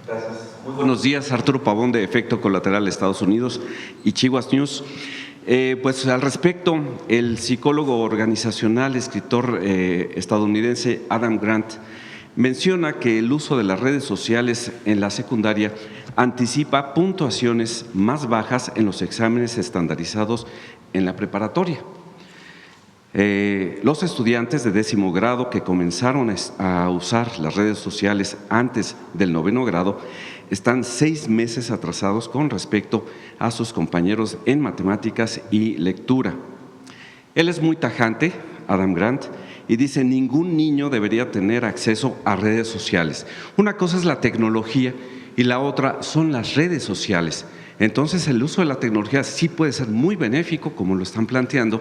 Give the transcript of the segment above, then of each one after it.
Gracias. Muy buenos días, Arturo Pavón de Efecto Colateral Estados Unidos y Chihuahua News. Pues al respecto, el psicólogo organizacional, escritor estadounidense Adam Grant menciona que el uso de las redes sociales en la secundaria anticipa puntuaciones más bajas en los exámenes estandarizados en la preparatoria. Los estudiantes de 10º grado que comenzaron a usar las redes sociales antes del 9º grado están 6 meses atrasados con respecto a sus compañeros en matemáticas y lectura. Él es muy tajante, Adam Grant, y dice: ningún niño debería tener acceso a redes sociales. Una cosa es la tecnología y la otra son las redes sociales. Entonces el uso de la tecnología sí puede ser muy benéfico, como lo están planteando,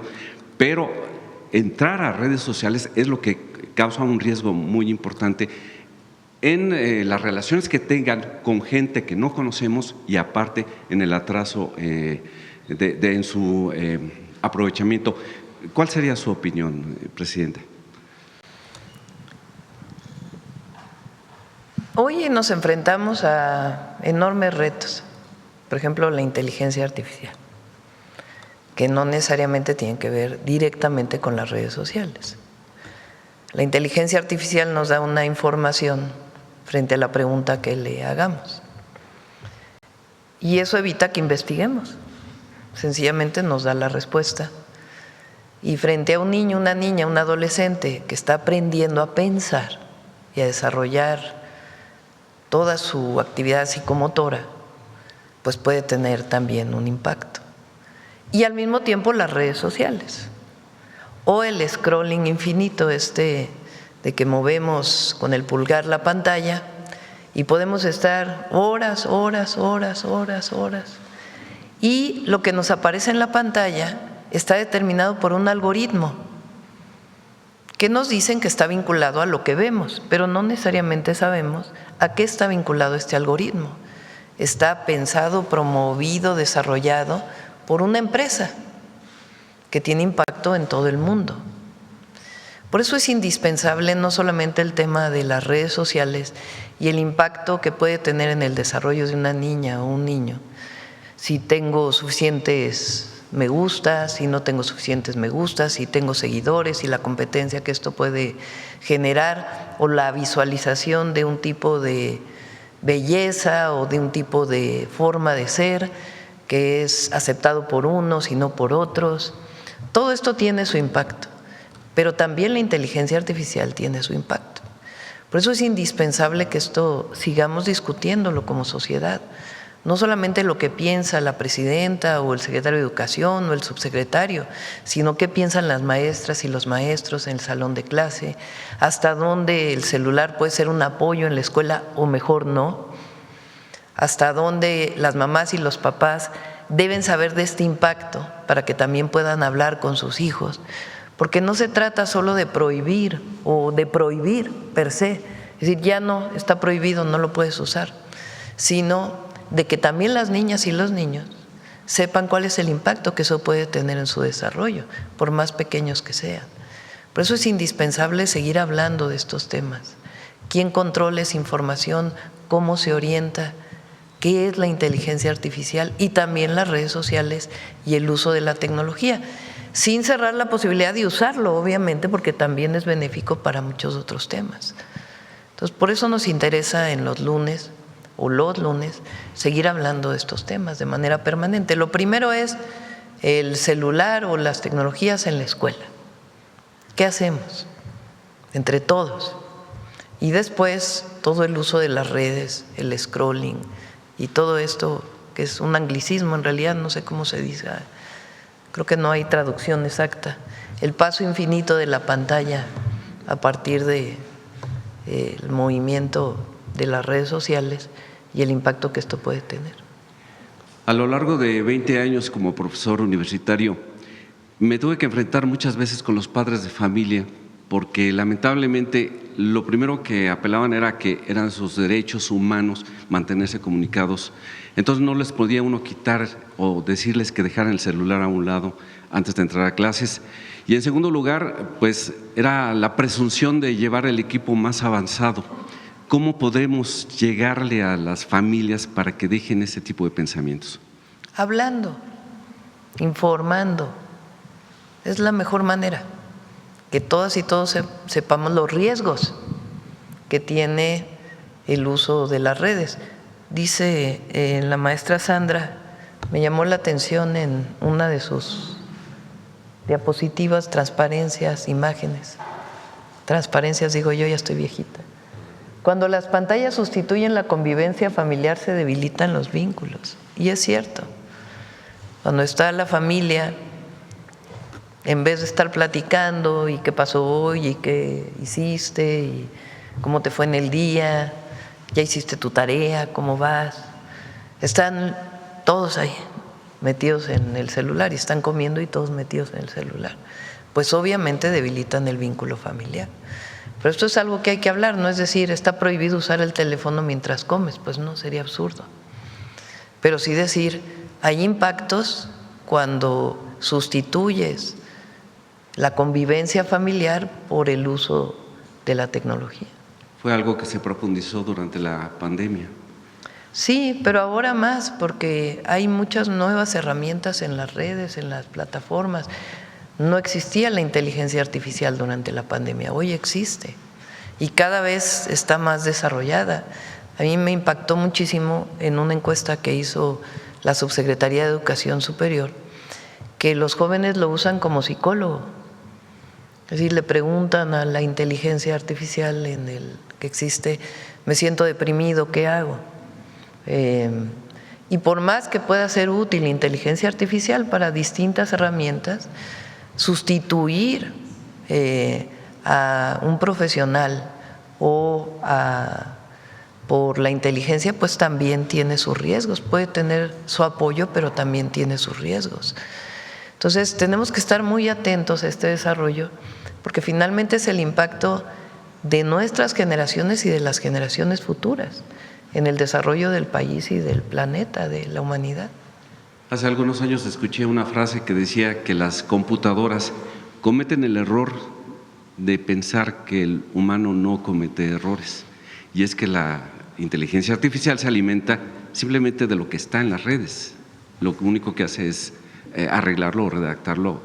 pero entrar a redes sociales es lo que causa un riesgo muy importante en las relaciones que tengan con gente que no conocemos y aparte en el atraso en su aprovechamiento. ¿Cuál sería su opinión, Presidenta? Hoy nos enfrentamos a enormes retos, por ejemplo, la inteligencia artificial, que no necesariamente tienen que ver directamente con las redes sociales. La inteligencia artificial nos da una información frente a la pregunta que le hagamos. Y eso evita que investiguemos, sencillamente nos da la respuesta. Y frente a un niño, una niña, un adolescente que está aprendiendo a pensar y a desarrollar toda su actividad psicomotora, pues puede tener también un impacto. Y al mismo tiempo las redes sociales o el scrolling infinito de que movemos con el pulgar la pantalla y podemos estar horas y lo que nos aparece en la pantalla está determinado por un algoritmo que nos dicen que está vinculado a lo que vemos, pero no necesariamente sabemos a qué está vinculado este algoritmo. Está pensado, promovido, desarrollado por una empresa que tiene impacto en todo el mundo. Por eso es indispensable no solamente el tema de las redes sociales y el impacto que puede tener en el desarrollo de una niña o un niño, si tengo suficientes me gusta, si no tengo suficientes me gusta, si tengo seguidores y la competencia que esto puede generar o la visualización de un tipo de belleza o de un tipo de forma de ser que es aceptado por unos y no por otros. Todo esto tiene su impacto, pero también la inteligencia artificial tiene su impacto. Por eso es indispensable que esto sigamos discutiéndolo como sociedad. No solamente lo que piensa la presidenta o el secretario de Educación o el subsecretario, sino qué piensan las maestras y los maestros en el salón de clase, hasta dónde el celular puede ser un apoyo en la escuela o mejor no, hasta dónde las mamás y los papás deben saber de este impacto para que también puedan hablar con sus hijos, porque no se trata solo de prohibir o de prohibir per se, es decir, ya no está prohibido, no lo puedes usar, sino de que también las niñas y los niños sepan cuál es el impacto que eso puede tener en su desarrollo, por más pequeños que sean. Por eso es indispensable seguir hablando de estos temas. ¿Quién controla esa información? ¿Cómo se orienta? ¿Qué es la inteligencia artificial? Y también las redes sociales y el uso de la tecnología, sin cerrar la posibilidad de usarlo, obviamente, porque también es benéfico para muchos otros temas. Entonces, por eso nos interesa en los lunes seguir hablando de estos temas de manera permanente. Lo primero es el celular o las tecnologías en la escuela. ¿Qué hacemos? Entre todos. Y después todo el uso de las redes, el scrolling y todo esto que es un anglicismo, en realidad no sé cómo se dice, creo que no hay traducción exacta, el paso infinito de la pantalla a partir del movimiento de las redes sociales y el impacto que esto puede tener. A lo largo de 20 años como profesor universitario, me tuve que enfrentar muchas veces con los padres de familia, porque lamentablemente lo primero que apelaban era que eran sus derechos humanos mantenerse comunicados. Entonces no les podía uno quitar o decirles que dejaran el celular a un lado antes de entrar a clases. Y en segundo lugar, pues era la presunción de llevar el equipo más avanzado, ¿cómo podemos llegarle a las familias para que dejen ese tipo de pensamientos? Hablando, informando, es la mejor manera, que todas y todos sepamos los riesgos que tiene el uso de las redes. Dice la maestra Sandra, me llamó la atención en una de sus diapositivas, transparencias, imágenes. Transparencias, digo yo, ya estoy viejita. Cuando las pantallas sustituyen la convivencia familiar se debilitan los vínculos. Y es cierto. Cuando está la familia, en vez de estar platicando y qué pasó hoy y qué hiciste y cómo te fue en el día, ya hiciste tu tarea, cómo vas, están todos ahí metidos en el celular y están comiendo y todos metidos en el celular. Pues obviamente debilitan el vínculo familiar. Pero esto es algo que hay que hablar, no es decir, está prohibido usar el teléfono mientras comes, pues no, sería absurdo. Pero sí decir, hay impactos cuando sustituyes la convivencia familiar por el uso de la tecnología. Fue algo que se profundizó durante la pandemia. Sí, pero ahora más, porque hay muchas nuevas herramientas en las redes, en las plataformas. No existía la inteligencia artificial durante la pandemia, hoy existe y cada vez está más desarrollada. A mí me impactó muchísimo en una encuesta que hizo la Subsecretaría de Educación Superior, que los jóvenes lo usan como psicólogo. Es decir, le preguntan a la inteligencia artificial en el que existe, me siento deprimido, ¿qué hago? Y por más que pueda ser útil la inteligencia artificial para distintas herramientas, sustituir a un profesional o por la inteligencia, pues también tiene sus riesgos, puede tener su apoyo, pero también tiene sus riesgos. Entonces, tenemos que estar muy atentos a este desarrollo, porque finalmente es el impacto de nuestras generaciones y de las generaciones futuras en el desarrollo del país y del planeta, de la humanidad. Hace algunos años escuché una frase que decía que las computadoras cometen el error de pensar que el humano no comete errores. Y es que la inteligencia artificial se alimenta simplemente de lo que está en las redes. Lo único que hace es arreglarlo o redactarlo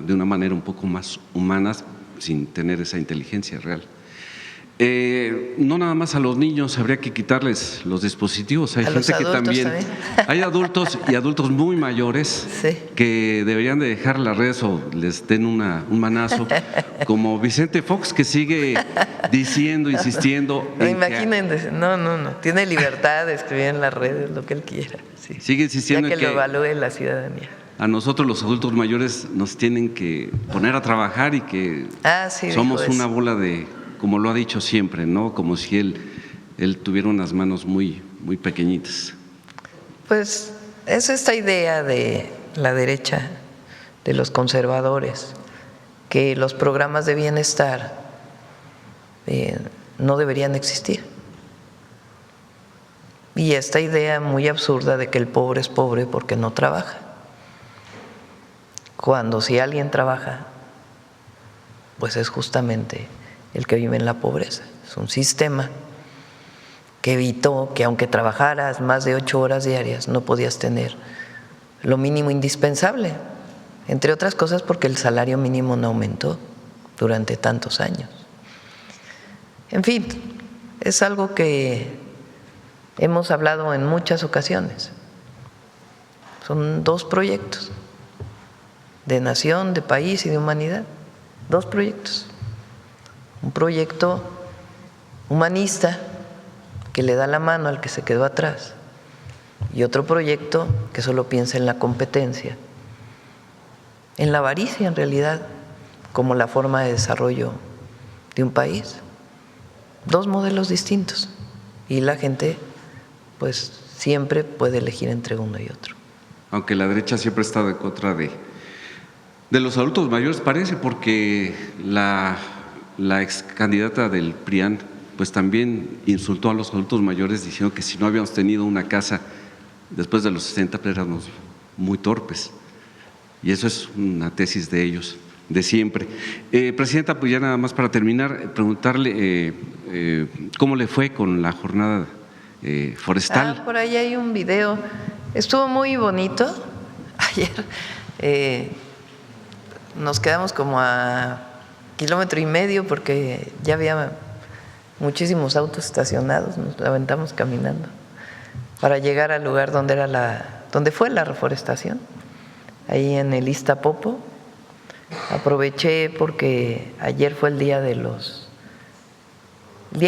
de una manera un poco más humana sin tener esa inteligencia real. No nada más a los niños habría que quitarles los dispositivos, hay gente que también, hay adultos y adultos muy mayores sí, que deberían de dejar las redes o les den un manazo, como Vicente Fox, que sigue diciendo, insistiendo. No, imagínense, no, tiene libertad de escribir en las redes lo que él quiera. Sí. Sigue insistiendo ya en que lo evalúe la ciudadanía. A nosotros los adultos mayores nos tienen que poner a trabajar y que sí, somos una bola de, como lo ha dicho siempre, ¿no? Como si él tuviera unas manos muy, muy pequeñitas. Pues es esta idea de la derecha, de los conservadores, que los programas de bienestar no deberían existir. Y esta idea muy absurda de que el pobre es pobre porque no trabaja. Cuando si alguien trabaja, pues es justamente el que vive en la pobreza. Es un sistema que evitó que aunque trabajaras más de 8 horas diarias, no podías tener lo mínimo indispensable, entre otras cosas porque el salario mínimo no aumentó durante tantos años. En fin, es algo que hemos hablado en muchas ocasiones. Son 2 proyectos de nación, de país y de humanidad. 2 proyectos. Un proyecto humanista que le da la mano al que se quedó atrás y otro proyecto que solo piensa en la competencia, en la avaricia en realidad, como la forma de desarrollo de un país. 2 modelos distintos y la gente pues siempre puede elegir entre uno y otro. Aunque la derecha siempre está en contra de los adultos mayores, parece, porque la ex candidata del PRIAN pues también insultó a los adultos mayores diciendo que si no habíamos tenido una casa después de los 60 pues éramos muy torpes, y eso es una tesis de ellos. de siempre. Presidenta, pues ya nada más para terminar, preguntarle cómo le fue con la jornada forestal. Por ahí hay un video, estuvo muy bonito. Ayer nos quedamos como a 1,5 kilómetros porque ya había muchísimos autos estacionados, nos la aventamos caminando para llegar al lugar donde fue la reforestación, ahí en el Iztapopo. Aproveché porque ayer fue el Día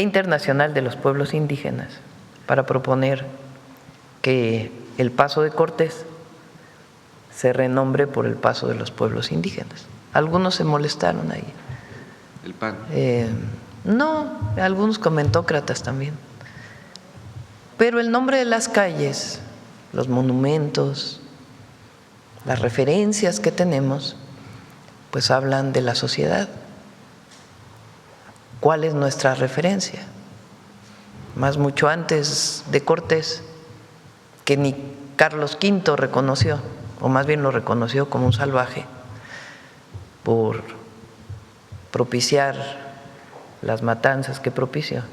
Internacional de los Pueblos Indígenas para proponer que el Paso de Cortés se renombre por el Paso de los Pueblos Indígenas. Algunos se molestaron ahí. ¿El PAN? No, algunos comentócratas también. Pero el nombre de las calles, los monumentos, las referencias que tenemos, pues hablan de la sociedad. ¿Cuál es nuestra referencia? Más mucho antes de Cortés, que ni Carlos V reconoció, o más bien lo reconoció como un salvaje, por propiciar las matanzas que propició,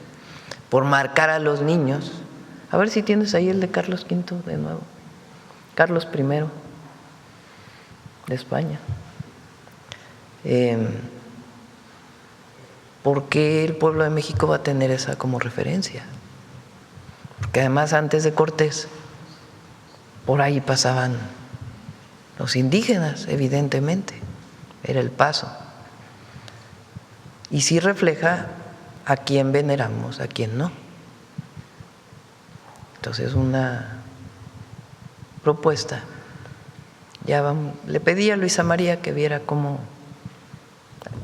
por marcar a los niños. A ver si tienes ahí el de Carlos V de nuevo. Carlos I de España. ¿Por qué el pueblo de México va a tener esa como referencia? Porque además antes de Cortés, por ahí pasaban los indígenas, evidentemente, era el paso. Y sí refleja a quién veneramos, a quién no. Entonces, una propuesta. Le pedí a Luisa María que viera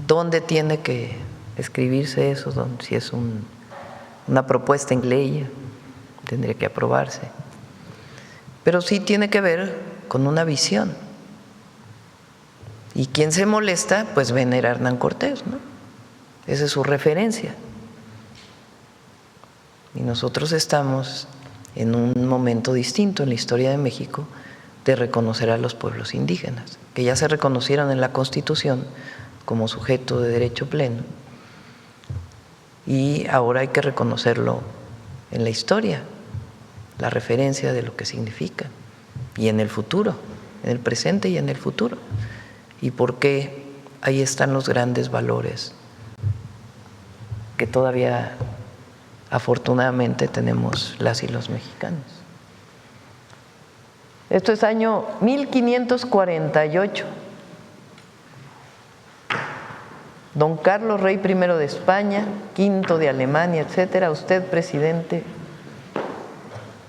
dónde tiene que escribirse eso, si es una propuesta en ley, tendría que aprobarse. Pero sí tiene que ver con una visión. Y quien se molesta, pues venera a Hernán Cortés, ¿no? Esa es su referencia. Y nosotros estamos en un momento distinto en la historia de México de reconocer a los pueblos indígenas, que ya se reconocieron en la Constitución como sujeto de derecho pleno, y ahora hay que reconocerlo en la historia, la referencia de lo que significa, y en el futuro, en el presente y en el futuro, y por qué ahí están los grandes valores que todavía afortunadamente tenemos las y los mexicanos. Esto es año 1548. Don Carlos, rey I de España, V de Alemania, etcétera, usted, presidente,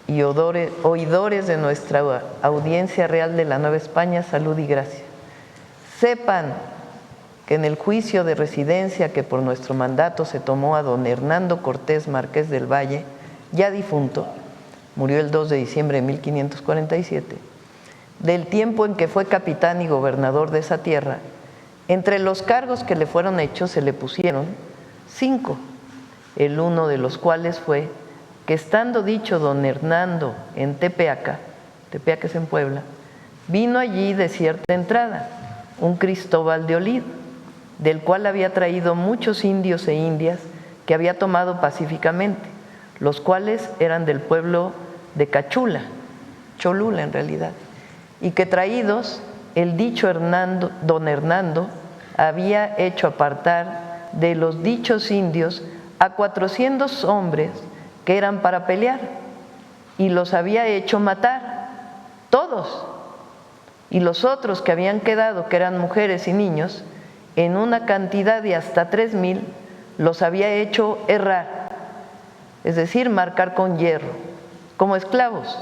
y oidores de nuestra audiencia real de la Nueva España, salud y gracia. Sepan que en el juicio de residencia que por nuestro mandato se tomó a don Hernando Cortés Marqués del Valle, ya difunto, murió el 2 de diciembre de 1547, del tiempo en que fue capitán y gobernador de esa tierra, entre los cargos que le fueron hechos se le pusieron 5, el uno de los cuales fue que estando dicho don Hernando en Tepeaca es en Puebla, vino allí de cierta entrada un Cristóbal de Olid, del cual había traído muchos indios e indias que había tomado pacíficamente, los cuales eran del pueblo de Cachula, Cholula en realidad, y que traídos el dicho don Hernando había hecho apartar de los dichos indios a 400 hombres que eran para pelear, y los había hecho matar, todos, y los otros que habían quedado, que eran mujeres y niños, en una cantidad de hasta 3,000, los había hecho herrar, es decir, marcar con hierro, como esclavos.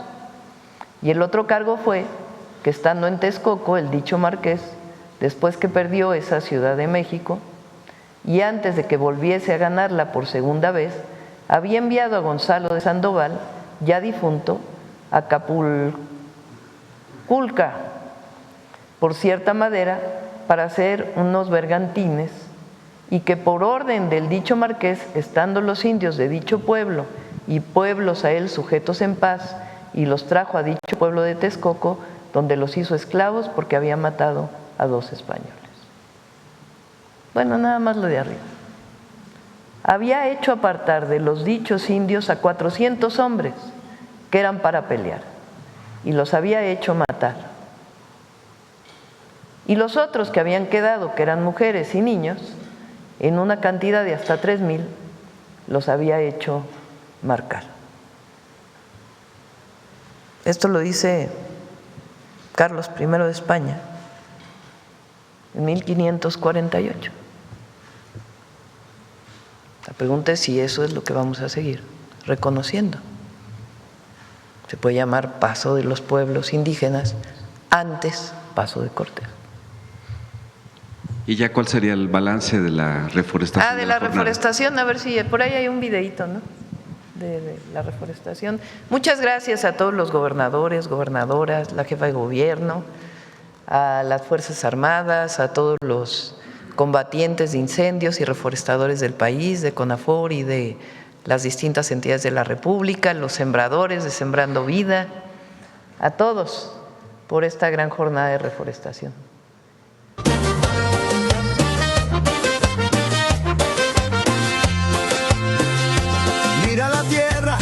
Y el otro cargo fue que estando en Texcoco, el dicho marqués, después que perdió esa Ciudad de México, y antes de que volviese a ganarla por segunda vez, había enviado a Gonzalo de Sandoval, ya difunto, a Capulculca, por cierta madera, para hacer unos bergantines, y que por orden del dicho marqués, estando los indios de dicho pueblo y pueblos a él sujetos en paz, y los trajo a dicho pueblo de Texcoco, donde los hizo esclavos porque había matado a 2 españoles. bueno, nada más lo de arriba, había hecho apartar de los dichos indios a 400 hombres que eran para pelear y los había hecho matar. Y los otros que habían quedado, que eran mujeres y niños, en una cantidad de hasta 3,000, los había hecho marcar. Esto lo dice Carlos I de España en 1548. La pregunta es si eso es lo que vamos a seguir reconociendo. Se puede llamar paso de los pueblos indígenas, antes paso de Cortés. ¿Y ya cuál sería el balance de la reforestación? De la reforestación, a ver si por ahí hay un videíto, ¿no? De la reforestación. Muchas gracias a todos los gobernadores, gobernadoras, la jefa de gobierno, a las Fuerzas Armadas, a todos los combatientes de incendios y reforestadores del país, de CONAFOR y de las distintas entidades de la República, los sembradores de Sembrando Vida, a todos por esta gran jornada de reforestación. Mira la tierra,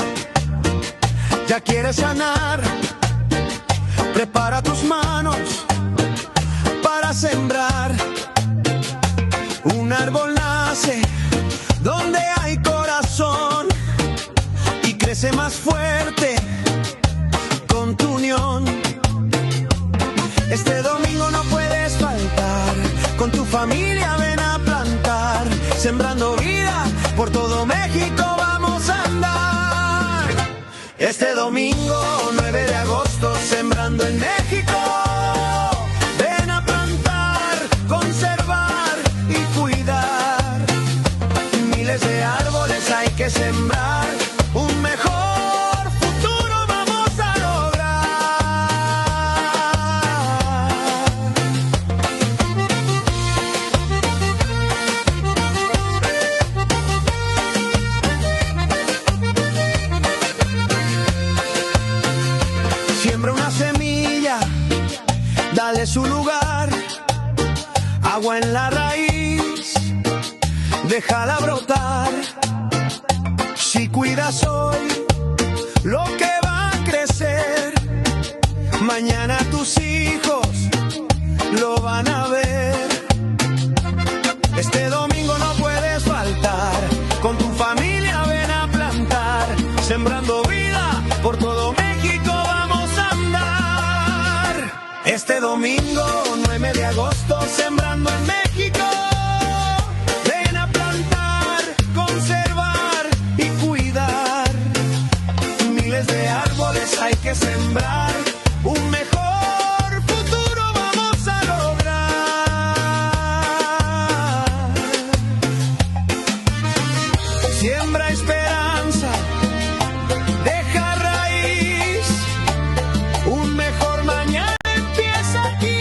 ya quiere sanar, prepara tus manos para sembrar. Un árbol nace donde hay corazón y crece más fuerte con tu unión. Este domingo no puedes faltar, con tu familia ven a plantar, sembrando vida por todo México vamos a andar. Este domingo 9 de agosto sembrando en México. Hay que sembrar un mejor futuro, vamos a lograr. Siembra una semilla, dale su lugar, agua en la raíz, déjala brotar. Si cuidas hoy lo que va a crecer, mañana tus hijos lo van a ver. Este domingo no puedes faltar, con tu familia ven a plantar, sembrando vida por todo México vamos a andar. Este domingo 9 de agosto sembrando en México. Hay que sembrar un mejor futuro, vamos a lograr. Siembra esperanza, deja raíz, un mejor mañana empieza aquí.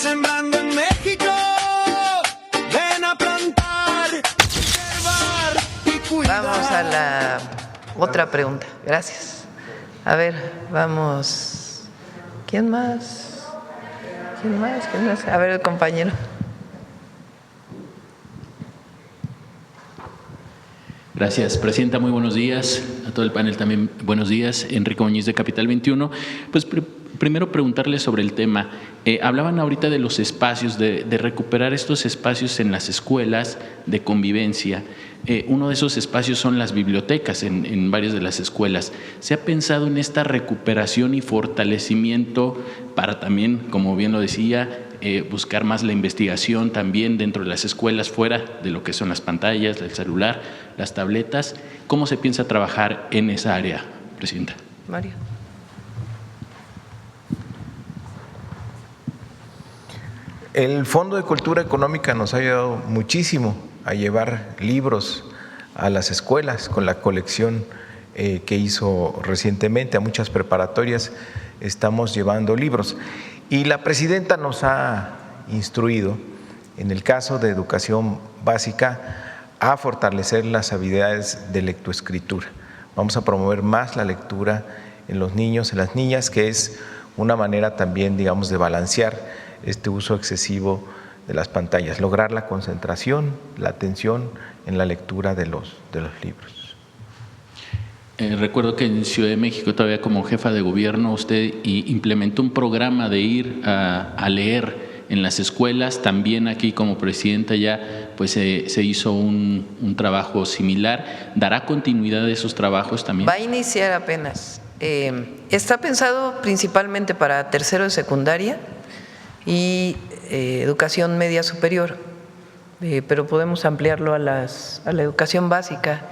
Sembrando en México, ven a plantar, conservar y cuidar. Vamos a la otra pregunta. Gracias. A ver, vamos. ¿Quién más? ¿Quién más? ¿Quién más? A ver, el compañero. Gracias, Presidenta. Muy buenos días. A todo el panel también buenos días. Enrique Muñiz de Capital 21. Pues primero preguntarle sobre el tema. Hablaban ahorita de los espacios, de recuperar estos espacios en las escuelas de convivencia. Uno de esos espacios son las bibliotecas en varias de las escuelas. ¿Se ha pensado en esta recuperación y fortalecimiento para también, como bien lo decía, buscar más la investigación también dentro de las escuelas, fuera de lo que son las pantallas, el celular, las tabletas? ¿Cómo se piensa trabajar en esa área, Presidenta? Mario. El Fondo de Cultura Económica nos ha ayudado muchísimo a llevar libros a las escuelas con la colección que hizo recientemente. A muchas preparatorias estamos llevando libros. Y la Presidenta nos ha instruido, en el caso de educación básica, a fortalecer las habilidades de lectoescritura. Vamos a promover más la lectura en los niños, en las niñas, que es una manera también, digamos, de balancear este uso excesivo de las pantallas, lograr la concentración, la atención en la lectura de los libros. Recuerdo que en Ciudad de México, todavía como jefa de gobierno, usted implementó un programa de ir a leer en las escuelas. También aquí como presidenta ya pues se hizo un trabajo similar. ¿Dará continuidad a esos trabajos también? Va a iniciar apenas. Está pensado principalmente para tercero de secundaria y educación media superior, pero podemos ampliarlo a la educación básica.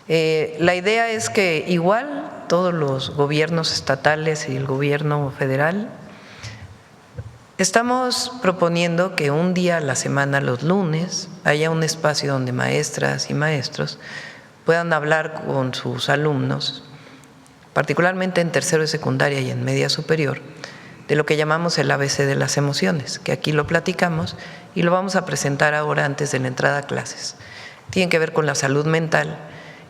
La idea es que igual todos los gobiernos estatales y el gobierno federal estamos proponiendo que un día a la semana, los lunes, haya un espacio donde maestras y maestros puedan hablar con sus alumnos, particularmente en tercero de secundaria y en media superior, de lo que llamamos el ABC de las emociones, que aquí lo platicamos y lo vamos a presentar ahora antes de la entrada a clases. Tiene que ver con la salud mental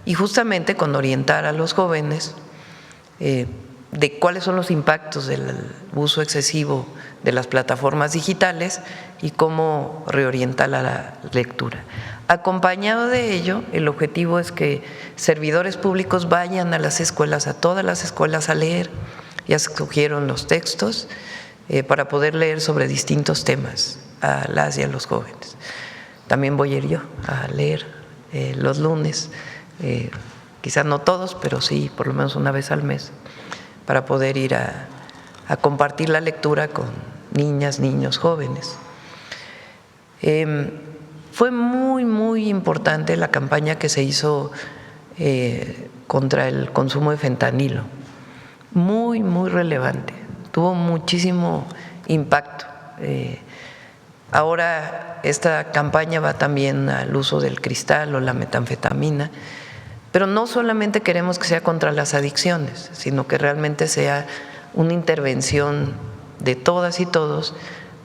y justamente con orientar a los jóvenes de cuáles son los impactos del uso excesivo de las plataformas digitales y cómo reorientar la lectura. Acompañado de ello, el objetivo es que servidores públicos vayan a las escuelas, a todas las escuelas, a leer. Ya se escogieron los textos para poder leer sobre distintos temas a las y a los jóvenes. También voy a ir yo a leer los lunes, quizás no todos, pero sí por lo menos una vez al mes, para poder ir a compartir la lectura con niñas, niños, jóvenes. Fue muy importante la campaña que se hizo contra el consumo de fentanilo, muy relevante, tuvo muchísimo impacto. Ahora esta campaña va también al uso del cristal o la metanfetamina, pero no solamente queremos que sea contra las adicciones, sino que realmente sea una intervención de todas y todos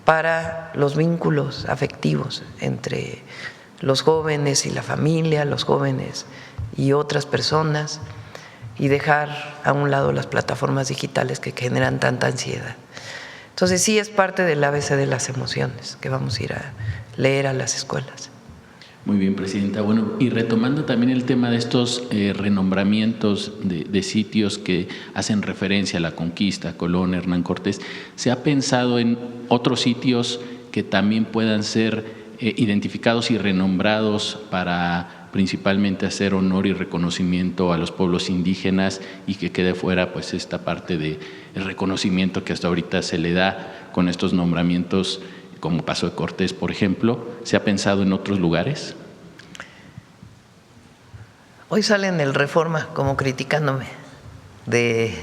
para los vínculos afectivos entre los jóvenes y la familia, los jóvenes y otras personas, y dejar a un lado las plataformas digitales que generan tanta ansiedad. Entonces sí es parte del ABC de las emociones que vamos a ir a leer a las escuelas. Muy bien, presidenta. Bueno, y retomando también el tema de estos renombramientos de sitios que hacen referencia a la conquista, Colón, Hernán Cortés, ¿se ha pensado en otros sitios que también puedan ser identificados y renombrados para principalmente hacer honor y reconocimiento a los pueblos indígenas y que quede fuera pues esta parte del reconocimiento que hasta ahorita se le da con estos nombramientos, como Paso de Cortés, por ejemplo? ¿Se ha pensado en otros lugares? Hoy sale en el Reforma como criticándome de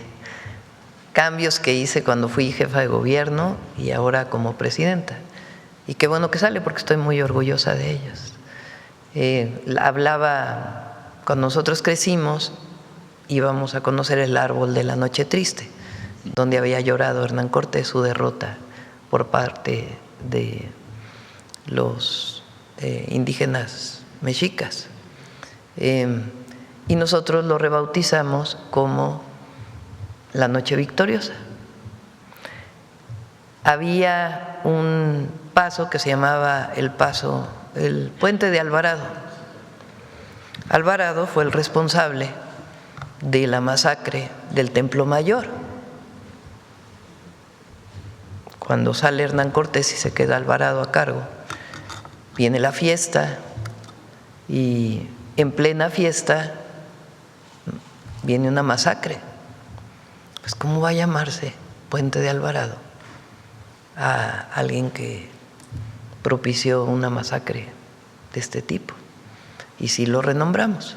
cambios que hice cuando fui jefa de gobierno y ahora como presidenta. Y qué bueno que sale porque estoy muy orgullosa de ellos. Hablaba, cuando nosotros crecimos, íbamos a conocer el árbol de la Noche Triste, donde había llorado Hernán Cortés su derrota por parte de los indígenas mexicas. Y nosotros lo rebautizamos como la Noche Victoriosa. Había un paso que se llamaba el Puente de Alvarado. Alvarado fue el responsable de la masacre del Templo Mayor. Cuando sale Hernán Cortés y se queda Alvarado a cargo, viene la fiesta y en plena fiesta viene una masacre. Pues ¿cómo va a llamarse Puente de Alvarado a alguien que propició una masacre de este tipo? Y sí lo renombramos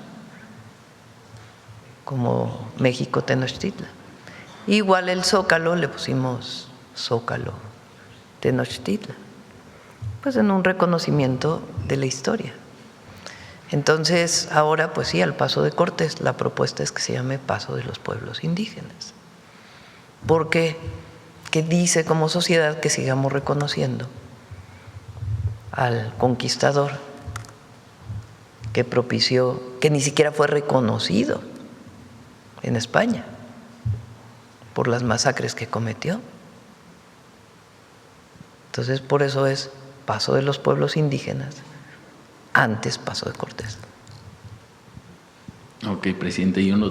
como México Tenochtitlan. Igual el Zócalo le pusimos Zócalo Tenochtitlan, pues en un reconocimiento de la historia. Entonces ahora pues sí, al Paso de Cortés la propuesta es que se llame Paso de los Pueblos Indígenas, porque que dice como sociedad que sigamos reconociendo al conquistador que propició, que ni siquiera fue reconocido en España por las masacres que cometió. Entonces, por eso es paso de los pueblos indígenas, antes paso de Cortés. Ok, presidente. Y en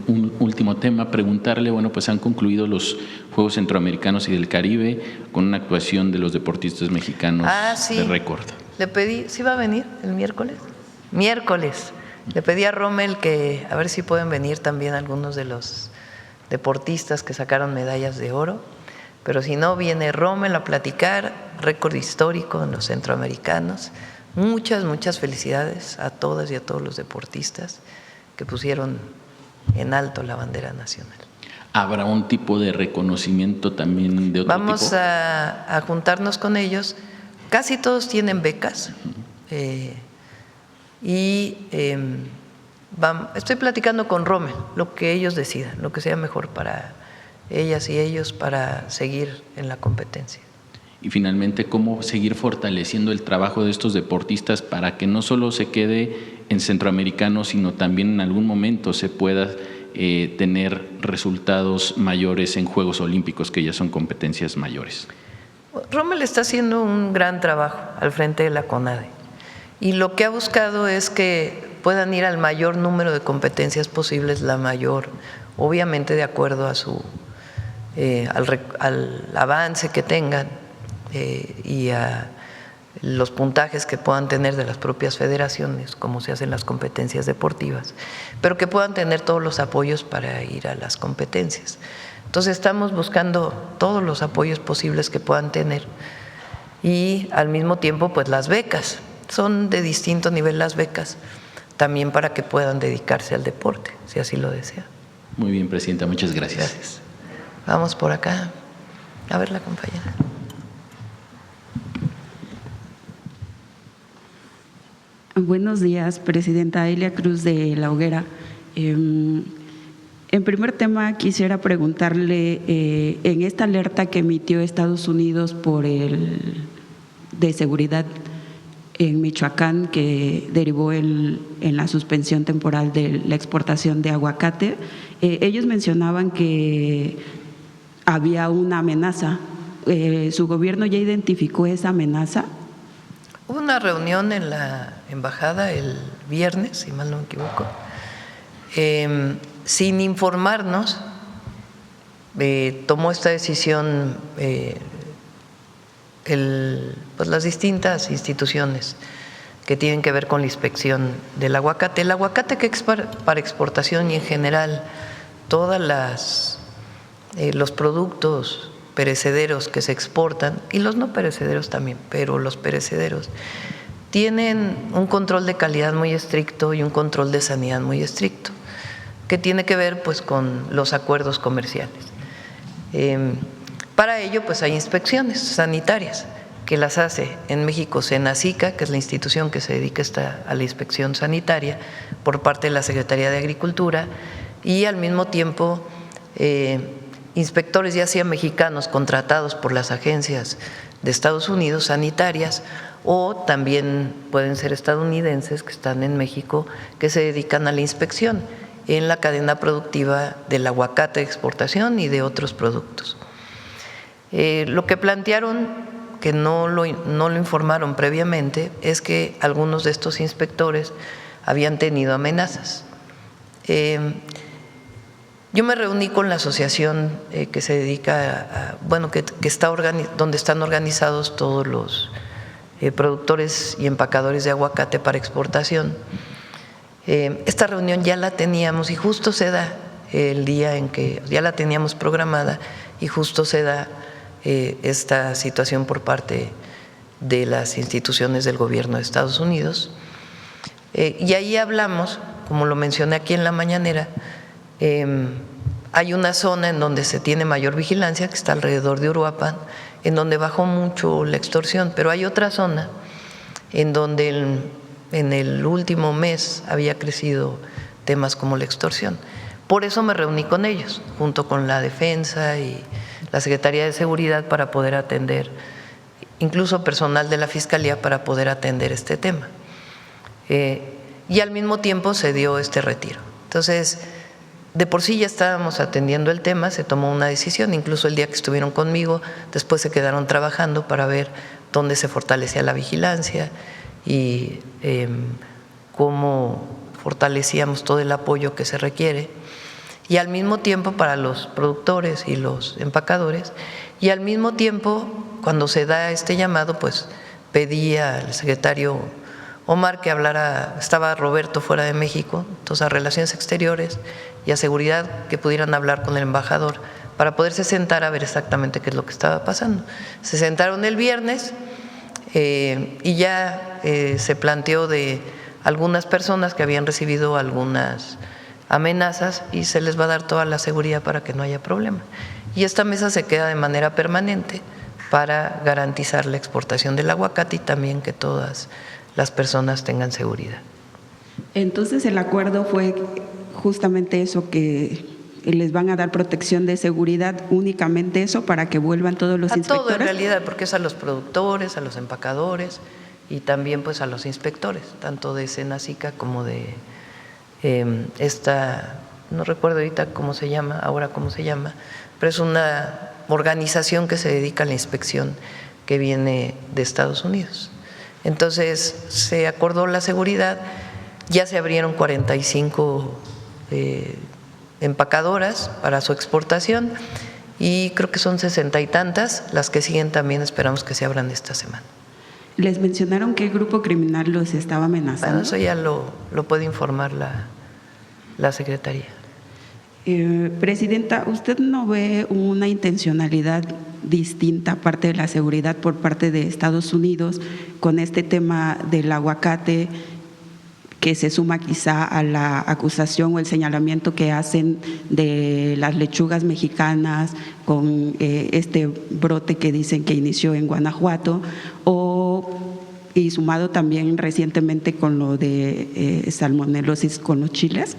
un último tema, preguntarle, bueno, pues han concluido los Juegos Centroamericanos y del Caribe con una actuación de los deportistas mexicanos de récord. Le pedí, ¿sí va a venir el miércoles? Miércoles. Le pedí a Rommel que a ver si pueden venir también algunos de los deportistas que sacaron medallas de oro, pero si no, viene Rommel a platicar, récord histórico en los centroamericanos. Muchas felicidades a todas y a todos los deportistas que pusieron en alto la bandera nacional. ¿Habrá un tipo de reconocimiento también de otro tipo? Vamos a juntarnos con ellos. Casi todos tienen becas. Estoy platicando con Rommel, lo que ellos decidan, lo que sea mejor para ellas y ellos para seguir en la competencia. Y finalmente, ¿cómo seguir fortaleciendo el trabajo de estos deportistas para que no solo se quede en centroamericano, sino también en algún momento se pueda tener resultados mayores en Juegos Olímpicos, que ya son competencias mayores? Rommel está haciendo un gran trabajo al frente de la CONADE y lo que ha buscado es que puedan ir al mayor número de competencias posibles, la mayor, obviamente de acuerdo a al avance que tengan y a los puntajes que puedan tener de las propias federaciones, como se hacen las competencias deportivas, pero que puedan tener todos los apoyos para ir a las competencias. Entonces estamos buscando todos los apoyos posibles que puedan tener y al mismo tiempo pues las becas, son de distinto nivel las becas, también para que puedan dedicarse al deporte, si así lo desean. Muy bien, presidenta, muchas gracias. Gracias. Vamos por acá, a ver la compañera. Buenos días, presidenta. Elia Cruz de La Hoguera. En primer tema, quisiera preguntarle, en esta alerta que emitió Estados Unidos de seguridad en Michoacán, que derivó en la suspensión temporal de la exportación de aguacate, ellos mencionaban que había una amenaza. ¿Su gobierno ya identificó esa amenaza? Hubo una reunión en la embajada el viernes, si mal no me equivoco, sin informarnos, tomó esta decisión pues las distintas instituciones que tienen que ver con la inspección del aguacate. El aguacate que es para exportación y en general todas los productos perecederos que se exportan y los no perecederos también, pero los perecederos tienen un control de calidad muy estricto y un control de sanidad muy estricto, que tiene que ver pues con los acuerdos comerciales. Para ello pues hay inspecciones sanitarias que las hace en México Senacica, que es la institución que se dedica a la inspección sanitaria por parte de la Secretaría de Agricultura, y al mismo tiempo inspectores ya sea mexicanos contratados por las agencias de Estados Unidos sanitarias o también pueden ser estadounidenses que están en México que se dedican a la inspección en la cadena productiva del aguacate de exportación y de otros productos. Lo que plantearon, que no lo informaron previamente, es que algunos de estos inspectores habían tenido amenazas. Yo me reuní con la asociación que se dedica donde están organizados todos los productores y empacadores de aguacate para exportación. Esta reunión ya la teníamos y justo se da el día en que ya la teníamos programada y justo se da esta situación por parte de las instituciones del gobierno de Estados Unidos. Y ahí hablamos, como lo mencioné aquí en la mañanera, hay una zona en donde se tiene mayor vigilancia, que está alrededor de Uruapan, en donde bajó mucho la extorsión, pero hay otra zona en donde en el último mes había crecido temas como la extorsión. Por eso me reuní con ellos, junto con la Defensa y la Secretaría de Seguridad, para poder atender, incluso personal de la Fiscalía, para poder atender este tema. y al mismo tiempo se dio este retiro. Entonces, de por sí ya estábamos atendiendo el tema, se tomó una decisión, incluso el día que estuvieron conmigo, después se quedaron trabajando para ver dónde se fortalecía la vigilancia y cómo fortalecíamos todo el apoyo que se requiere, y al mismo tiempo para los productores y los empacadores, y al mismo tiempo, cuando se da este llamado, pues pedí al secretario Omar que hablara, estaba Roberto fuera de México, entonces a Relaciones Exteriores y a Seguridad, que pudieran hablar con el embajador para poderse sentar a ver exactamente qué es lo que estaba pasando. Se sentaron el viernes y ya se planteó de algunas personas que habían recibido algunas amenazas y se les va a dar toda la seguridad para que no haya problema. Y esta mesa se queda de manera permanente para garantizar la exportación del aguacate y también que todas las personas tengan seguridad. Entonces el acuerdo fue justamente eso, que les van a dar protección de seguridad, únicamente eso, para que vuelvan todos los inspectores. A todo en realidad, porque es a los productores, a los empacadores y también pues a los inspectores, tanto de Senacica como de esta, no recuerdo ahorita cómo se llama, pero es una organización que se dedica a la inspección que viene de Estados Unidos. Entonces se acordó la seguridad, ya se abrieron 45 empacadoras para su exportación y creo que son 60 y tantas, las que siguen también esperamos que se abran esta semana. ¿Les mencionaron qué grupo criminal los estaba amenazando? Bueno, eso ya lo puede informar la Secretaría. Presidenta, ¿usted no ve una intencionalidad distinta, aparte de la seguridad, por parte de Estados Unidos con este tema del aguacate, que se suma quizá a la acusación o el señalamiento que hacen de las lechugas mexicanas con este brote que dicen que inició en Guanajuato, y sumado también recientemente con lo de salmonelosis con los chiles?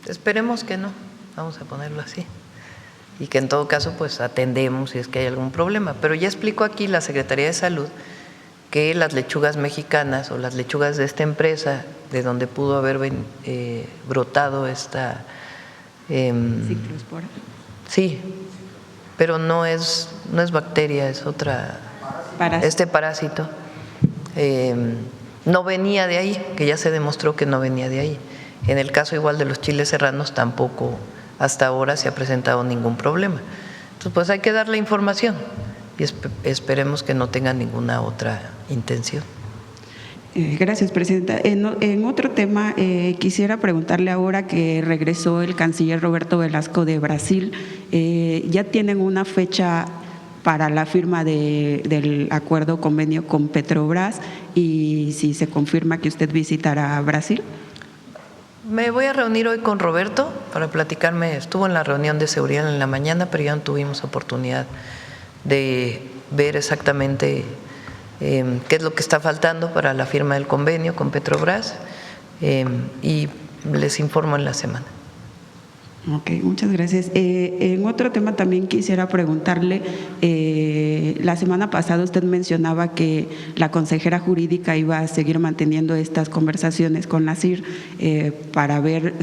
Esperemos que no, vamos a ponerlo así, y que en todo caso pues atendemos si es que hay algún problema, pero ya explicó aquí la Secretaría de Salud que las lechugas mexicanas o las lechugas de esta empresa, de donde pudo haber brotado esta… Ciclospora. Sí, pero no es bacteria, es otra… Parásito. Este parásito no venía de ahí, que ya se demostró que no venía de ahí. En el caso igual de los chiles serranos tampoco hasta ahora se ha presentado ningún problema. Entonces pues hay que dar la información y esperemos que no tengan ninguna otra intención. Gracias, Presidenta. En otro tema, quisiera preguntarle ahora que regresó el canciller Roberto Velasco de Brasil, ¿ya tienen una fecha para la firma del acuerdo convenio con Petrobras y si se confirma que usted visitará Brasil? Me voy a reunir hoy con Roberto para platicarme, estuvo en la reunión de seguridad en la mañana, pero ya no tuvimos oportunidad de ver exactamente qué es lo que está faltando para la firma del convenio con Petrobras y les informo en la semana. Ok, muchas gracias. En otro tema también quisiera preguntarle, la semana pasada usted mencionaba que la consejera jurídica iba a seguir manteniendo estas conversaciones con la CIR para ver,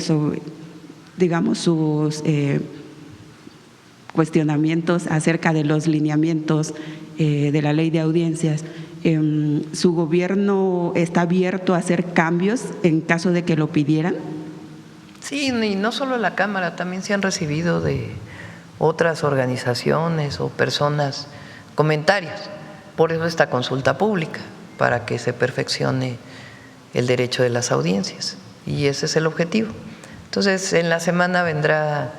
digamos, sus cuestionamientos acerca de los lineamientos de la ley de audiencias. ¿Su gobierno está abierto a hacer cambios en caso de que lo pidieran? Sí, y no solo la Cámara, también se han recibido de otras organizaciones o personas comentarios. Por eso esta consulta pública, para que se perfeccione el derecho de las audiencias. Y ese es el objetivo. Entonces, en la semana vendrá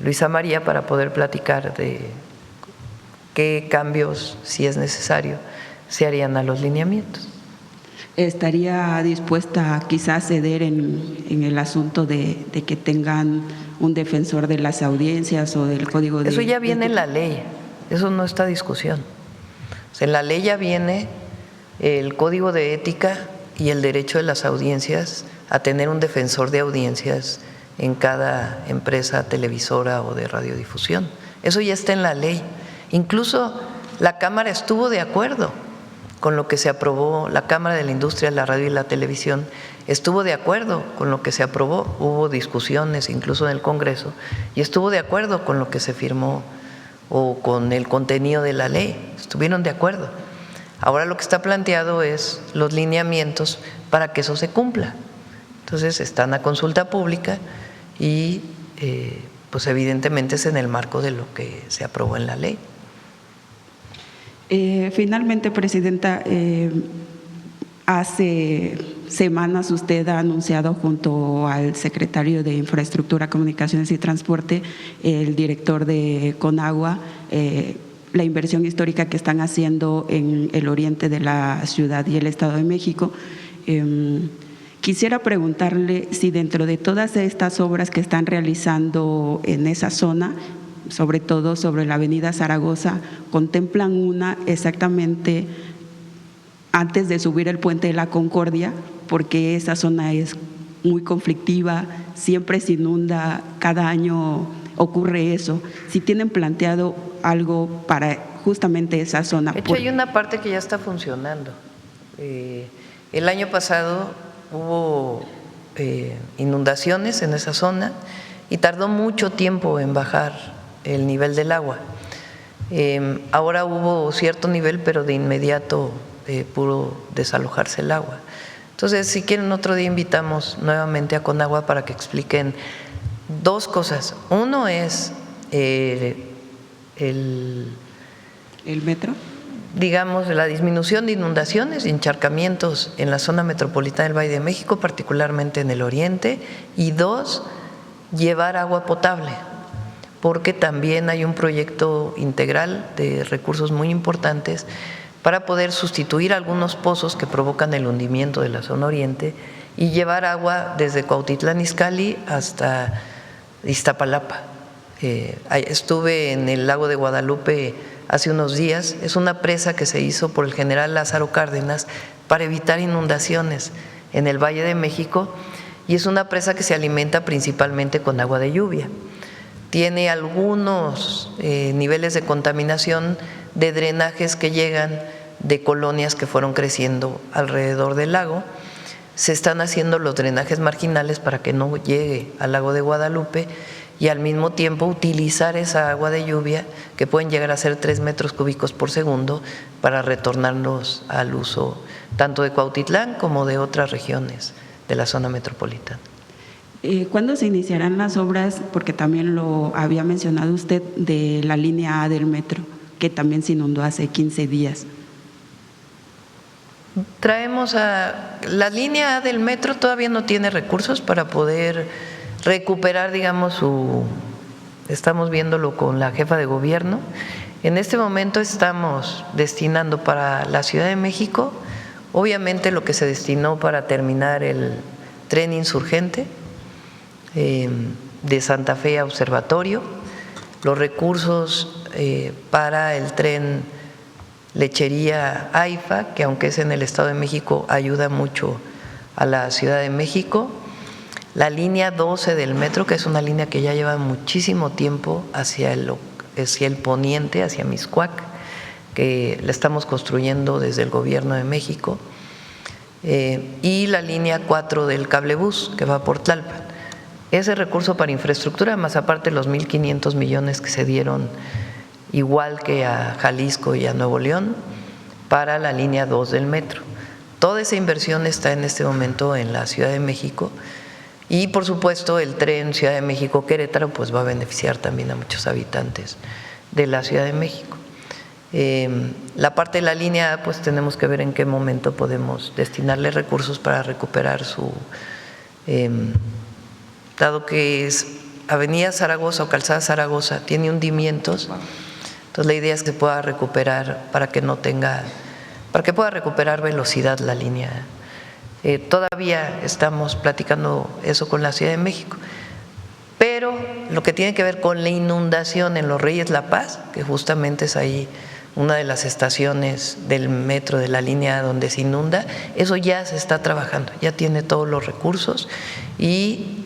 Luisa María para poder platicar de qué cambios, si es necesario, se harían a los lineamientos. ¿Estaría dispuesta quizás a ceder en el asunto de que tengan un defensor de las audiencias o del código de… Eso ya viene en la ley, eso no está a discusión. O sea, en la ley ya viene el código de ética y el derecho de las audiencias a tener un defensor de audiencias en cada empresa televisora o de radiodifusión. Eso ya está en la ley. Incluso la Cámara estuvo de acuerdo con lo que se aprobó. La Cámara de la Industria de la Radio y la Televisión estuvo de acuerdo con lo que se aprobó, hubo discusiones incluso en el Congreso, y estuvo de acuerdo con lo que se firmó o con el contenido de la ley, estuvieron de acuerdo. Ahora lo que está planteado es los lineamientos para que eso se cumpla. Entonces están a consulta pública y pues evidentemente es en el marco de lo que se aprobó en la ley. Finalmente, Presidenta, hace semanas usted ha anunciado junto al secretario de Infraestructura, Comunicaciones y Transporte, el director de Conagua, la inversión histórica que están haciendo en el oriente de la ciudad y el Estado de México. Quisiera preguntarle si dentro de todas estas obras que están realizando en esa zona, sobre todo sobre la avenida Zaragoza, contemplan una exactamente antes de subir el puente de la Concordia, porque esa zona es muy conflictiva, siempre se inunda, cada año ocurre eso. Si tienen planteado algo para justamente esa zona. De hecho, hay una parte que ya está funcionando. El año pasado hubo inundaciones en esa zona y tardó mucho tiempo en bajar el nivel del agua. Ahora hubo cierto nivel, pero de inmediato pudo desalojarse el agua. Entonces, si quieren, otro día invitamos nuevamente a Conagua para que expliquen dos cosas. Uno es el metro, digamos, la disminución de inundaciones y encharcamientos en la zona metropolitana del Valle de México, particularmente en el oriente, y dos, llevar agua potable, porque también hay un proyecto integral de recursos muy importantes para poder sustituir algunos pozos que provocan el hundimiento de la zona oriente y llevar agua desde Cuautitlán Izcalli hasta Iztapalapa. Estuve en el lago de Guadalupe hace unos días. Es una presa que se hizo por el general Lázaro Cárdenas para evitar inundaciones en el Valle de México, y es una presa que se alimenta principalmente con agua de lluvia. Tiene algunos niveles de contaminación de drenajes que llegan de colonias que fueron creciendo alrededor del lago. Se están haciendo los drenajes marginales para que no llegue al lago de Guadalupe y al mismo tiempo utilizar esa agua de lluvia, que pueden llegar a ser 3 metros cúbicos por segundo, para retornarlos al uso tanto de Cuautitlán como de otras regiones de la zona metropolitana. ¿Cuándo se iniciarán las obras? Porque también lo había mencionado usted, de la línea A del metro, que también se inundó hace 15 días. Traemos a la línea A del metro, todavía no tiene recursos para poder recuperar, digamos, estamos viéndolo con la jefa de gobierno. En este momento estamos destinando para la Ciudad de México, obviamente, lo que se destinó para terminar el tren insurgente de Santa Fe a Observatorio, los recursos para el tren Lechería AIFA, que aunque es en el Estado de México, ayuda mucho a la Ciudad de México. La línea 12 del metro, que es una línea que ya lleva muchísimo tiempo hacia el poniente, hacia Mixcoac, que la estamos construyendo desde el Gobierno de México, y la línea 4 del cablebús, que va por Tlalpan. Ese recurso para infraestructura, más aparte los 1.500 millones que se dieron, igual que a Jalisco y a Nuevo León, para la línea 2 del metro. Toda esa inversión está en este momento en la Ciudad de México, y por supuesto el tren Ciudad de México-Querétaro pues va a beneficiar también a muchos habitantes de la Ciudad de México. La parte de la línea A, pues tenemos que ver en qué momento podemos destinarle recursos para recuperar su… dado que es Avenida Zaragoza o Calzada Zaragoza, tiene hundimientos, entonces la idea es que se pueda recuperar para que pueda recuperar velocidad la línea. Todavía estamos platicando eso con la Ciudad de México, pero lo que tiene que ver con la inundación en Los Reyes La Paz, que justamente es ahí una de las estaciones del metro de la línea donde se inunda, eso ya se está trabajando, ya tiene todos los recursos, y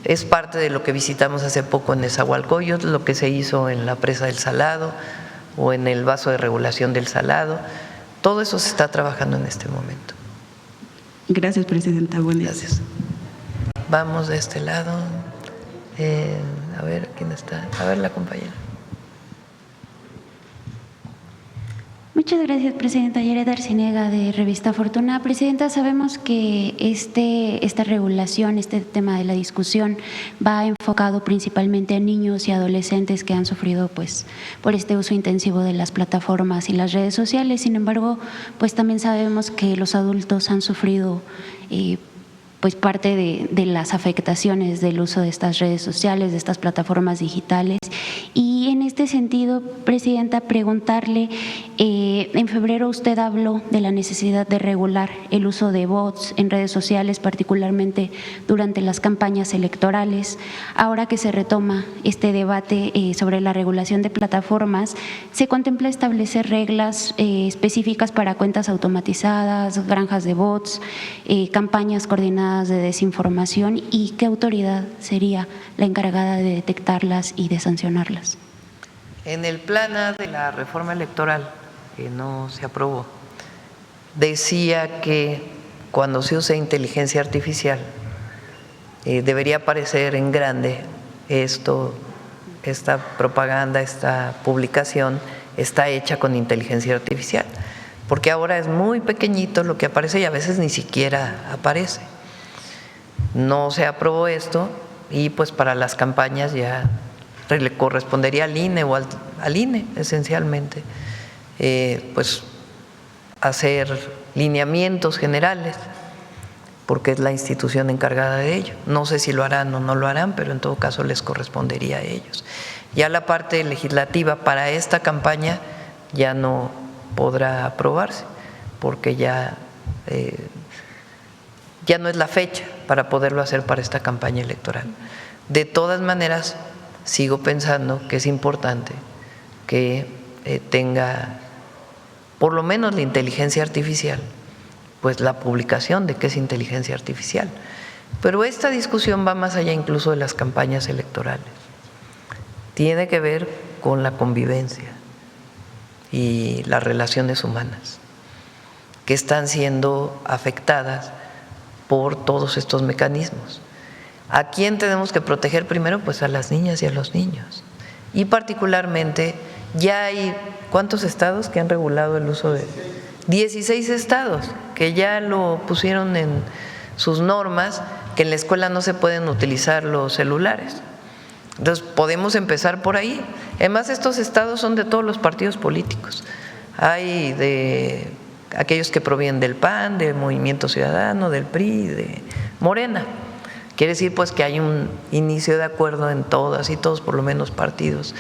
es parte de lo que visitamos hace poco en Nezahualcóyotl, lo que se hizo en la presa del Salado o en el vaso de regulación del Salado. Todo eso se está trabajando en este momento. Gracias, Presidenta. Buenas. Gracias. Vamos de este lado. A ver, ¿quién está? A ver, la compañera. Muchas gracias, Presidenta. Yaret Arciniega, de Revista Fortuna. Presidenta, sabemos que esta regulación, este tema de la discusión, va enfocado principalmente a niños y adolescentes que han sufrido pues por este uso intensivo de las plataformas y las redes sociales. Sin embargo, pues también sabemos que los adultos han sufrido pues parte de las afectaciones del uso de estas redes sociales, de estas plataformas digitales. Y en este sentido, Presidenta, preguntarle, en febrero usted habló de la necesidad de regular el uso de bots en redes sociales, particularmente durante las campañas electorales. Ahora que se retoma este debate sobre la regulación de plataformas, ¿se contempla establecer reglas específicas para cuentas automatizadas, granjas de bots, campañas coordinadas de desinformación, y qué autoridad sería la encargada de detectarlas y de sancionarlas? En el plan A de la reforma electoral, que no se aprobó, decía que cuando se use inteligencia artificial debería aparecer en grande esta propaganda, esta publicación está hecha con inteligencia artificial, porque ahora es muy pequeñito lo que aparece y a veces ni siquiera aparece. No se aprobó esto y pues para las campañas ya le correspondería al INE o al INE esencialmente pues hacer lineamientos generales, porque es la institución encargada de ello. No sé si lo harán o no lo harán, pero en todo caso les correspondería a ellos. Ya la parte legislativa para esta campaña ya no podrá aprobarse, porque ya no es la fecha para poderlo hacer para esta campaña electoral. De todas maneras, sigo pensando que es importante que tenga por lo menos la inteligencia artificial, pues la publicación de qué es inteligencia artificial. Pero esta discusión va más allá incluso de las campañas electorales. Tiene que ver con la convivencia y las relaciones humanas que están siendo afectadas por todos estos mecanismos. ¿A quién tenemos que proteger primero? Pues a las niñas y a los niños. Y particularmente ya hay ¿cuántos estados que han regulado el uso de? 16 estados que ya lo pusieron en sus normas, que en la escuela no se pueden utilizar los celulares. Entonces podemos empezar por ahí. Además, estos estados son de todos los partidos políticos. Hay de aquellos que provienen del PAN, del Movimiento Ciudadano, del PRI, de Morena. Quiere decir pues que hay un inicio de acuerdo en todas y todos, por lo menos partidos,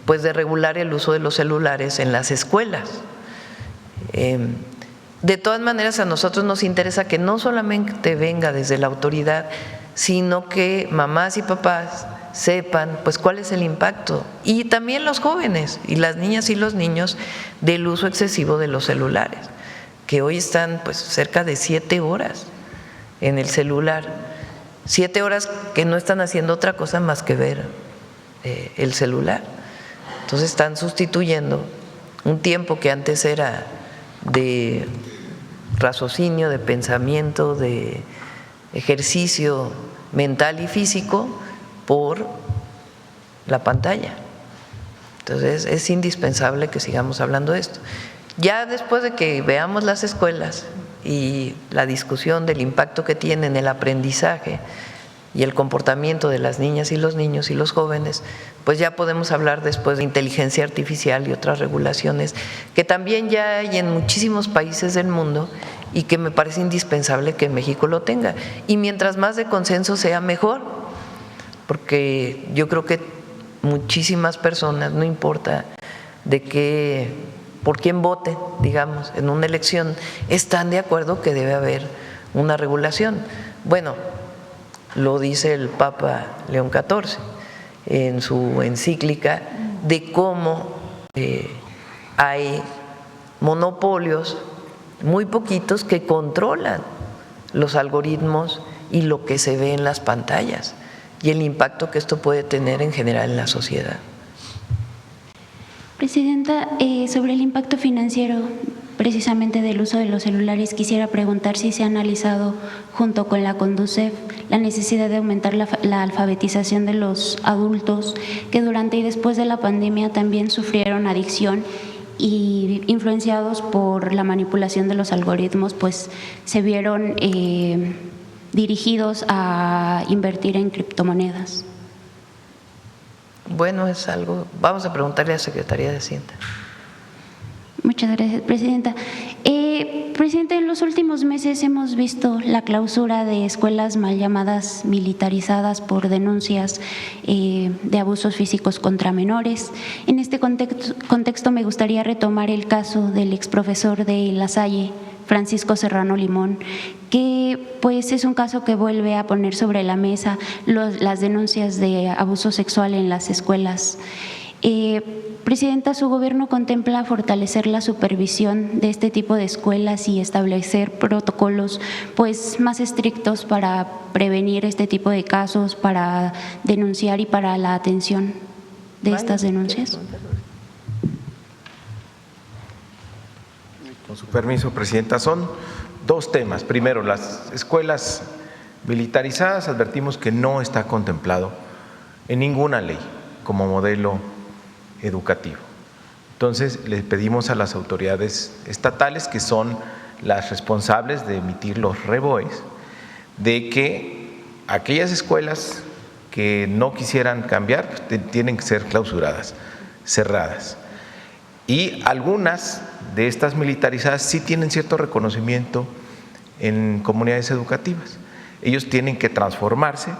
pues de regular el uso de los celulares en las escuelas. De todas maneras, a nosotros nos interesa que no solamente venga desde la autoridad, sino que mamás y papás sepan pues cuál es el impacto, y también los jóvenes y las niñas y los niños, del uso excesivo de los celulares, que hoy están pues cerca de 7 horas en el celular, 7 horas que no están haciendo otra cosa más que ver el celular. Entonces están sustituyendo un tiempo que antes era de raciocinio, de pensamiento, de ejercicio mental y físico, por la pantalla. Entonces es indispensable que sigamos hablando de esto. Ya después de que veamos las escuelas y la discusión del impacto que tiene en el aprendizaje y el comportamiento de las niñas y los niños y los jóvenes, pues ya podemos hablar después de inteligencia artificial y otras regulaciones que también ya hay en muchísimos países del mundo y que me parece indispensable que México lo tenga. Y mientras más de consenso sea, mejor, porque yo creo que muchísimas personas, no importa por quién voten, digamos, en una elección, están de acuerdo que debe haber una regulación. Bueno, lo dice el Papa León XIV en su encíclica de cómo hay monopolios muy poquitos que controlan los algoritmos y lo que se ve en las pantallas y el impacto que esto puede tener en general en la sociedad. Presidenta, sobre el impacto financiero precisamente del uso de los celulares, quisiera preguntar si se ha analizado junto con la Conducef la necesidad de aumentar la alfabetización de los adultos que durante y después de la pandemia también sufrieron adicción y influenciados por la manipulación de los algoritmos, pues se vieron dirigidos a invertir en criptomonedas. Bueno, es algo, vamos a preguntarle a la Secretaría de Hacienda. Muchas gracias, Presidenta. Presidenta, en los últimos meses hemos visto la clausura de escuelas mal llamadas militarizadas por denuncias de abusos físicos contra menores. En este contexto me gustaría retomar el caso del exprofesor de La Salle, Francisco Serrano Limón, que pues es un caso que vuelve a poner sobre la mesa las denuncias de abuso sexual en las escuelas. Presidenta, ¿su gobierno contempla fortalecer la supervisión de este tipo de escuelas y establecer protocolos pues más estrictos para prevenir este tipo de casos, para denunciar y para la atención de estas denuncias? Con su permiso, Presidenta, son dos temas. Primero, las escuelas militarizadas, advertimos que no está contemplado en ninguna ley como modelo educativo. Entonces, le pedimos a las autoridades estatales, que son las responsables de emitir los REBOEs, de que aquellas escuelas que no quisieran cambiar tienen que ser clausuradas, cerradas. Y algunas de estas militarizadas sí tienen cierto reconocimiento en comunidades educativas. Ellos tienen que transformarse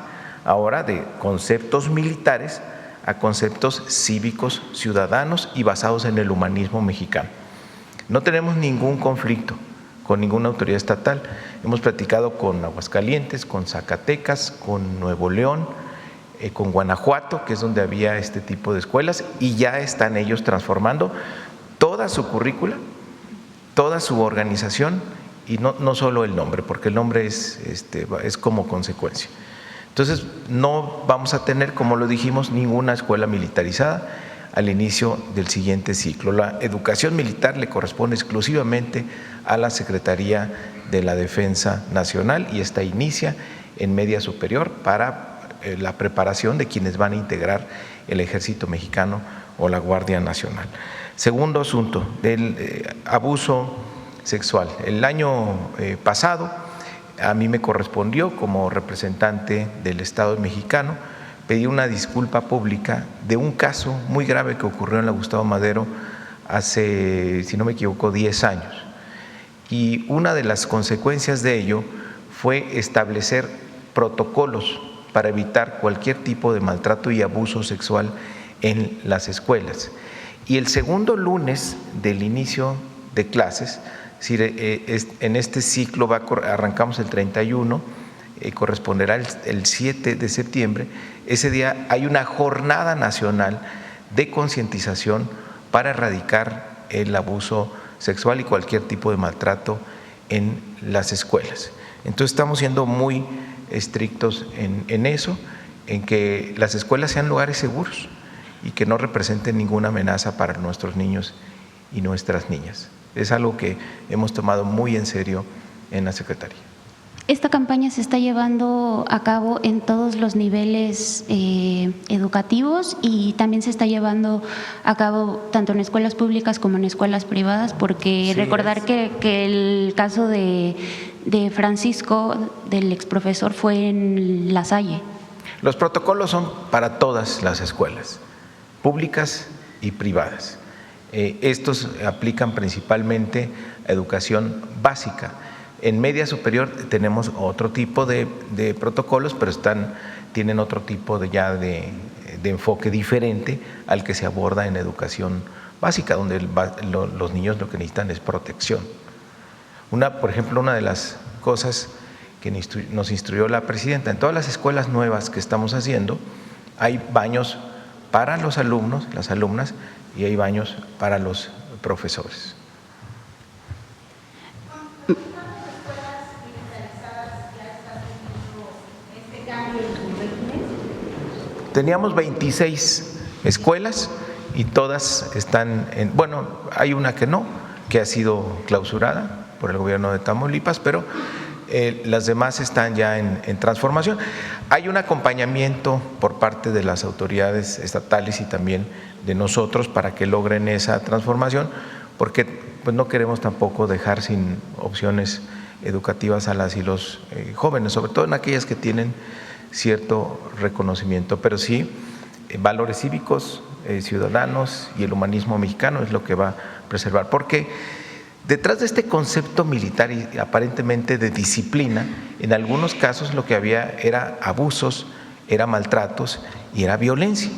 ahora de conceptos militares a conceptos cívicos, ciudadanos y basados en el humanismo mexicano. No tenemos ningún conflicto con ninguna autoridad estatal. Hemos platicado con Aguascalientes, con Zacatecas, con Nuevo León, con Guanajuato, que es donde había este tipo de escuelas, y ya están ellos transformando toda su currícula, toda su organización, y no solo el nombre, porque el nombre es como consecuencia. Entonces, no vamos a tener, como lo dijimos, ninguna escuela militarizada al inicio del siguiente ciclo. La educación militar le corresponde exclusivamente a la Secretaría de la Defensa Nacional y esta inicia en media superior para la preparación de quienes van a integrar el Ejército Mexicano o la Guardia Nacional. Segundo asunto, del abuso sexual. El año pasado a mí me correspondió, como representante del Estado mexicano, pedir una disculpa pública de un caso muy grave que ocurrió en la Gustavo Madero hace, si no me equivoco, 10 años. Y una de las consecuencias de ello fue establecer protocolos para evitar cualquier tipo de maltrato y abuso sexual en las escuelas. Y el segundo lunes del inicio de clases, en este ciclo arrancamos el 31, corresponderá el 7 de septiembre, ese día hay una jornada nacional de concientización para erradicar el abuso sexual y cualquier tipo de maltrato en las escuelas. Entonces estamos siendo muy estrictos en eso, en que las escuelas sean lugares seguros y que no representen ninguna amenaza para nuestros niños y nuestras niñas. Es algo que hemos tomado muy en serio en la Secretaría. Esta campaña se está llevando a cabo en todos los niveles educativos y también se está llevando a cabo tanto en escuelas públicas como en escuelas privadas, porque sí, recordar que el caso de Francisco, del exprofesor, fue en La Salle. Los protocolos son para todas las escuelas, públicas y privadas. Estos aplican principalmente a educación básica. En media superior tenemos otro tipo de protocolos, pero tienen otro tipo de enfoque diferente al que se aborda en educación básica, donde los niños lo que necesitan es protección. Por ejemplo, una de las cosas que nos instruyó la presidenta, en todas las escuelas nuevas que estamos haciendo, hay baños para los alumnos, las alumnas, y hay baños para los profesores. Teníamos 26 escuelas y todas están bueno, hay una que ha sido clausurada por el gobierno de Tamaulipas, pero las demás están ya en transformación. Hay un acompañamiento por parte de las autoridades estatales y también de nosotros para que logren esa transformación, porque pues no queremos tampoco dejar sin opciones educativas a las y los jóvenes, sobre todo en aquellas que tienen cierto reconocimiento, pero sí valores cívicos, ciudadanos y el humanismo mexicano es lo que va a preservar, porque detrás de este concepto militar y aparentemente de disciplina, en algunos casos lo que había era abusos, era maltratos y era violencia.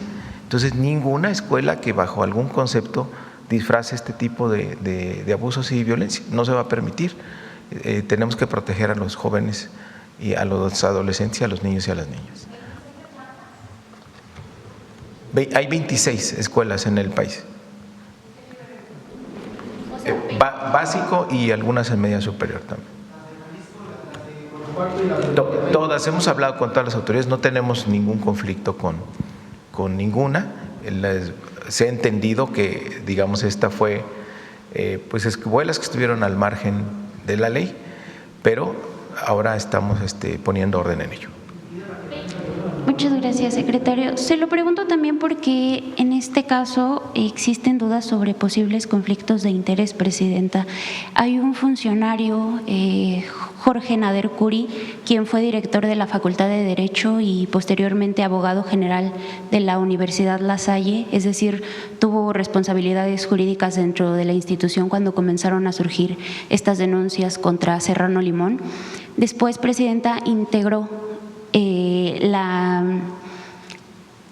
Entonces, ninguna escuela que bajo algún concepto disfrace este tipo de abusos y violencia no se va a permitir. Tenemos que proteger a los jóvenes y a los adolescentes, a los niños y a las niñas. Hay 26 escuelas en el país. Básico y algunas en media superior también. Todas, hemos hablado con todas las autoridades, no tenemos ningún conflicto con ninguna. Se ha entendido que, digamos, esta fue pues escuelas que estuvieron al margen de la ley, pero ahora estamos poniendo orden en ello. Muchas gracias, secretario. Se lo pregunto también porque en este caso existen dudas sobre posibles conflictos de interés, presidenta. Hay un funcionario, Jorge Nader Curi, quien fue director de la Facultad de Derecho y posteriormente abogado general de la Universidad La Salle, es decir, tuvo responsabilidades jurídicas dentro de la institución cuando comenzaron a surgir estas denuncias contra Serrano Limón. Después, presidenta, integró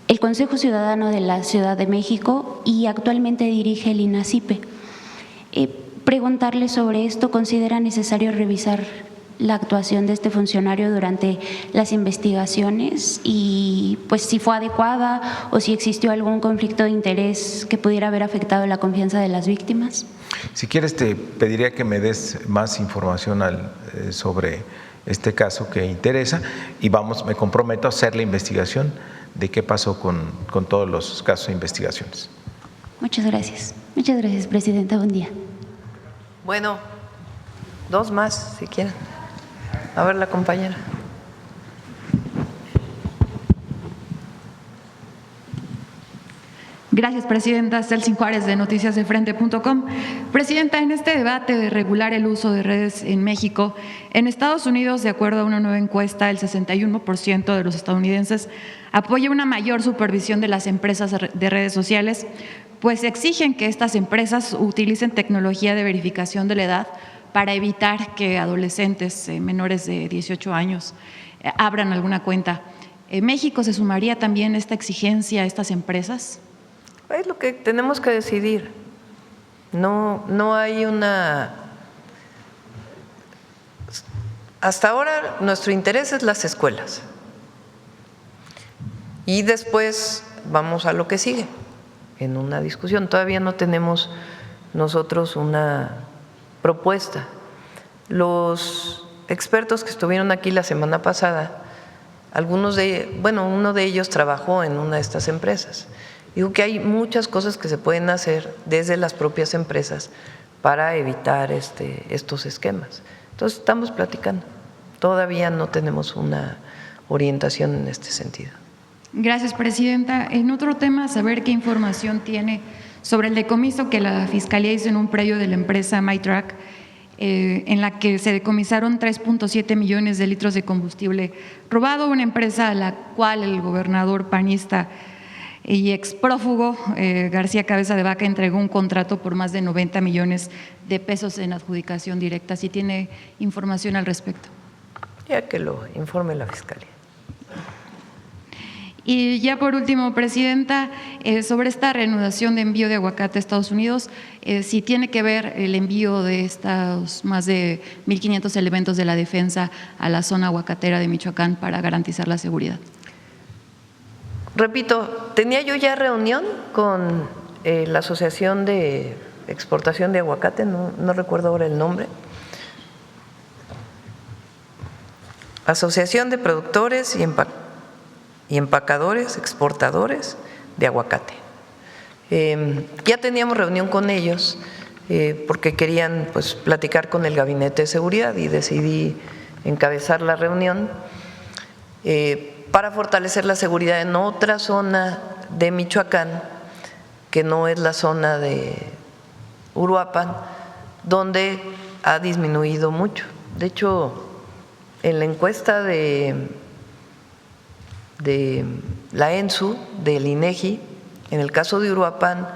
el Consejo Ciudadano de la Ciudad de México y actualmente dirige el INACIPE. Preguntarle sobre esto, ¿considera necesario revisar la actuación de este funcionario durante las investigaciones y pues si fue adecuada o si existió algún conflicto de interés que pudiera haber afectado la confianza de las víctimas? Si quieres, te pediría que me des más información sobre este caso que interesa y me comprometo a hacer la investigación de qué pasó con todos los casos e investigaciones. Muchas gracias. Muchas gracias, presidenta. Buen día. Bueno, dos más, si quieren. A ver, la compañera. Gracias, presidenta. Celsin Juárez, de noticiasdefrente.com. Presidenta, en este debate de regular el uso de redes en México, en Estados Unidos, de acuerdo a una nueva encuesta, el 61% de los estadounidenses apoya una mayor supervisión de las empresas de redes sociales, pues exigen que estas empresas utilicen tecnología de verificación de la edad para evitar que adolescentes menores de 18 años abran alguna cuenta. ¿En México se sumaría también esta exigencia a estas empresas? Es lo que tenemos que decidir. No hay una… Hasta ahora nuestro interés es las escuelas. Y después vamos a lo que sigue, en una discusión. Todavía no tenemos nosotros una propuesta. Los expertos que estuvieron aquí la semana pasada, uno de ellos trabajó en una de estas empresas. Digo que hay muchas cosas que se pueden hacer desde las propias empresas para evitar estos esquemas. Entonces estamos platicando. Todavía no tenemos una orientación en este sentido. Gracias, presidenta. En otro tema, saber qué información tiene sobre el decomiso que la Fiscalía hizo en un predio de la empresa MyTrack, en la que se decomisaron 3.7 millones de litros de combustible robado, una empresa a la cual el gobernador panista y exprófugo García Cabeza de Vaca entregó un contrato por más de 90 millones de pesos en adjudicación directa. ¿Si tiene información al respecto? Ya que lo informe la Fiscalía. Y ya por último, presidenta, sobre esta reanudación de envío de aguacate a Estados Unidos, si tiene que ver el envío de estos más de 1.500 elementos de la defensa a la zona aguacatera de Michoacán para garantizar la seguridad. Repito, tenía yo ya reunión con la Asociación de Exportación de Aguacate, no recuerdo ahora el nombre, Asociación de Productores y Empacadores, Exportadores de Aguacate. Ya teníamos reunión con ellos porque querían pues platicar con el Gabinete de Seguridad y decidí encabezar la reunión para fortalecer la seguridad en otra zona de Michoacán, que no es la zona de Uruapan, donde ha disminuido mucho. De hecho, en la encuesta de la ENSU, del INEGI, en el caso de Uruapan,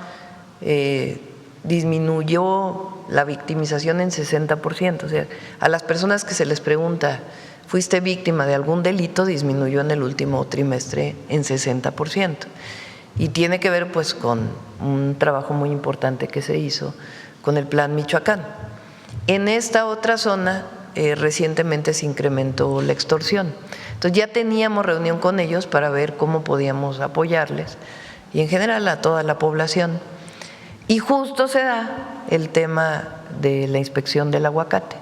disminuyó la victimización en 60%. O sea, a las personas que se les pregunta, ¿fuiste víctima de algún delito?, disminuyó en el último trimestre en 60%. Y tiene que ver pues con un trabajo muy importante que se hizo con el Plan Michoacán. En esta otra zona recientemente se incrementó la extorsión. Entonces ya teníamos reunión con ellos para ver cómo podíamos apoyarles y en general a toda la población. Y justo se da el tema de la inspección del aguacate.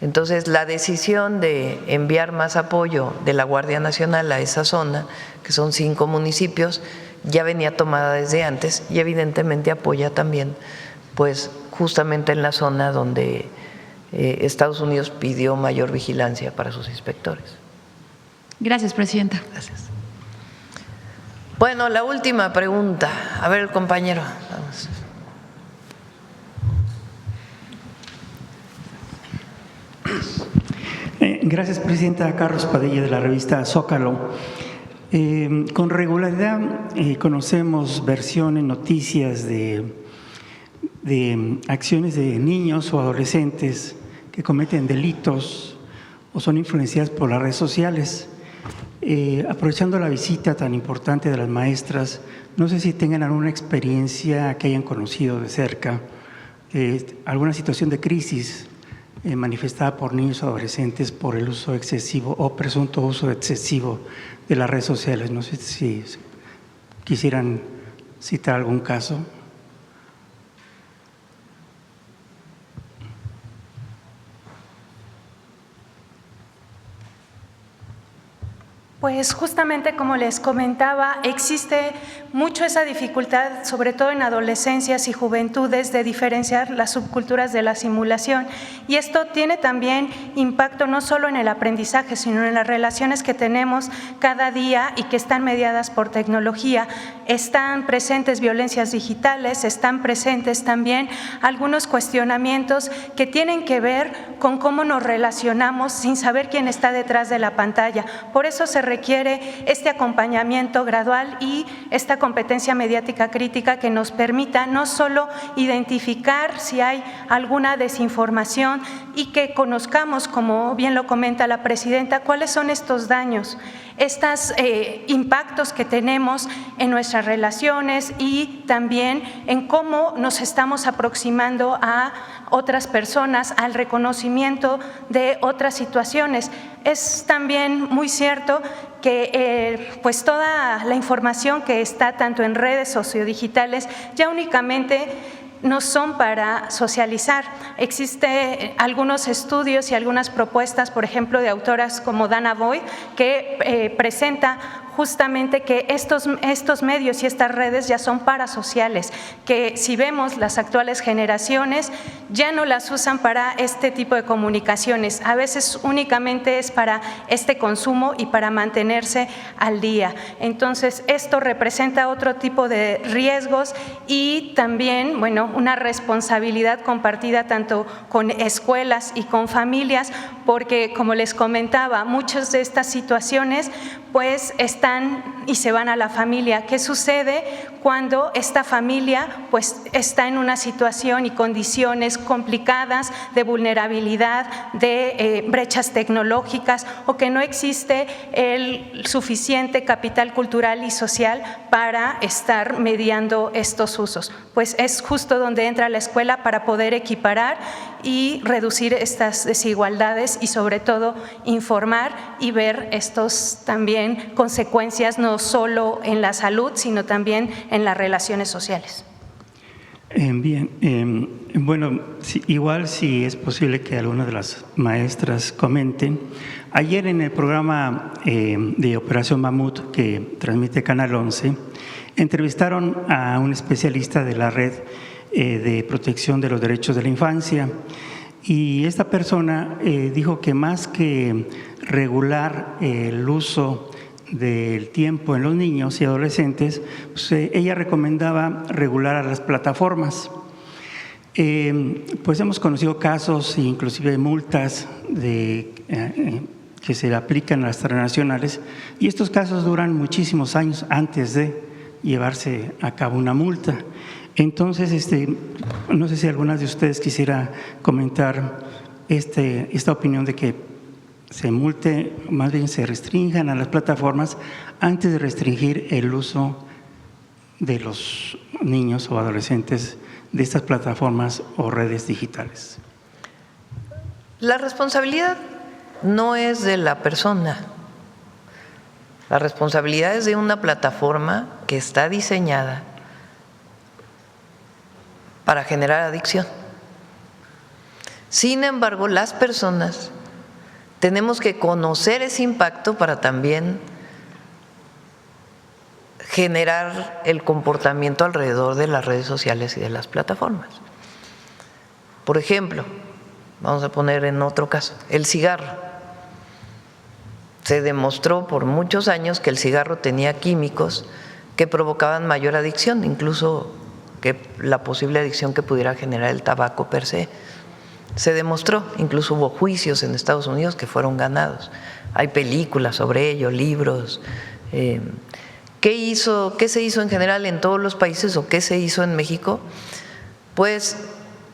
Entonces la decisión de enviar más apoyo de la Guardia Nacional a esa zona, que son 5 municipios, ya venía tomada desde antes y evidentemente apoya también pues justamente en la zona donde Estados Unidos pidió mayor vigilancia para sus inspectores. Gracias, presidenta. Gracias. Bueno, la última pregunta. A ver, el compañero. Vamos. Gracias, presidenta. Carlos Padilla, de la revista Zócalo. Con regularidad conocemos versiones, noticias de acciones de niños o adolescentes que cometen delitos o son influenciados por las redes sociales. Aprovechando la visita tan importante de las maestras, no sé si tengan alguna experiencia que hayan conocido de cerca, alguna situación de crisis manifestada por niños o adolescentes por el uso excesivo o presunto uso excesivo de las redes sociales. No sé si quisieran citar algún caso. Pues justamente como les comentaba, existe mucho esa dificultad, sobre todo en adolescencias y juventudes, de diferenciar las subculturas de la simulación. Y esto tiene también impacto no solo en el aprendizaje, sino en las relaciones que tenemos cada día y que están mediadas por tecnología. Están presentes violencias digitales, están presentes también algunos cuestionamientos que tienen que ver con cómo nos relacionamos sin saber quién está detrás de la pantalla. Por eso se requiere este acompañamiento gradual y esta competencia mediática crítica que nos permita no solo identificar si hay alguna desinformación y que conozcamos, como bien lo comenta la presidenta, cuáles son estos daños, estos impactos que tenemos en nuestras relaciones y también en cómo nos estamos aproximando a otras personas, al reconocimiento de otras situaciones. Es también muy cierto que pues toda la información que está tanto en redes sociodigitales ya únicamente no son para socializar. Existen algunos estudios y algunas propuestas, por ejemplo, de autoras como Dana Boyd, que presenta justamente que estos medios y estas redes ya son parasociales, que si vemos las actuales generaciones ya no las usan para este tipo de comunicaciones, a veces únicamente es para este consumo y para mantenerse al día. Entonces esto representa otro tipo de riesgos y también, bueno, una responsabilidad compartida tanto con escuelas y con familias, porque como les comentaba, muchas de estas situaciones pues están y se van a la familia. ¿Qué sucede cuando esta familia pues está en una situación y condiciones complicadas de vulnerabilidad, de brechas tecnológicas o que no existe el suficiente capital cultural y social para estar mediando estos usos? Pues es justo donde entra la escuela para poder equiparar y reducir estas desigualdades y sobre todo informar y ver estos también consecuencias no solo en la salud, sino también en las relaciones sociales. Bien, bueno, igual si es posible que alguna de las maestras comenten. Ayer en el programa de Operación Mamut que transmite Canal 11, Entrevistaron a un especialista de la Red de Protección de los Derechos de la Infancia y esta persona dijo que más que regular el uso del tiempo en los niños y adolescentes, pues, ella recomendaba regular a las plataformas. Pues hemos conocido casos, inclusive multas que se aplican a las transnacionales, y estos casos duran muchísimos años antes de llevarse a cabo una multa. Entonces, no sé si alguna de ustedes quisiera comentar esta opinión de que se multe, más bien se restrinjan a las plataformas antes de restringir el uso de los niños o adolescentes de estas plataformas o redes digitales. La responsabilidad no es de la persona. La responsabilidad es de una plataforma que está diseñada para generar adicción. Sin embargo, las personas tenemos que conocer ese impacto para también generar el comportamiento alrededor de las redes sociales y de las plataformas. Por ejemplo, vamos a poner en otro caso, el cigarro. Se demostró por muchos años que el cigarro tenía químicos que provocaban mayor adicción, incluso que la posible adicción que pudiera generar el tabaco per se. Se demostró, incluso hubo juicios en Estados Unidos que fueron ganados. Hay películas sobre ello, libros. ¿Qué se hizo en general en todos los países o qué se hizo en México? Pues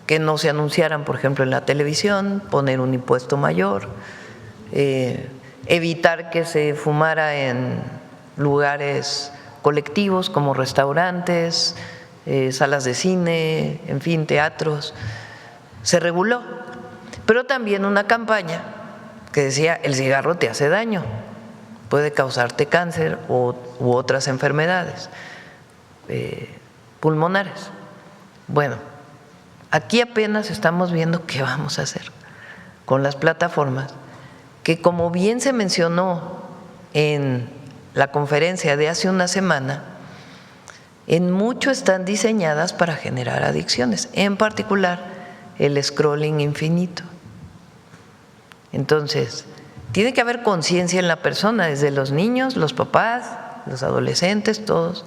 que no se anunciaran, por ejemplo, en la televisión, poner un impuesto mayor, evitar que se fumara en lugares colectivos como restaurantes, salas de cine, en fin, teatros. Se reguló, pero también una campaña que decía el cigarro te hace daño, puede causarte cáncer u otras enfermedades pulmonares. Bueno, aquí apenas estamos viendo qué vamos a hacer con las plataformas que, como bien se mencionó en la conferencia de hace una semana, en mucho están diseñadas para generar adicciones, en particular el scrolling infinito. Entonces, tiene que haber conciencia en la persona, desde los niños, los papás, los adolescentes, todos,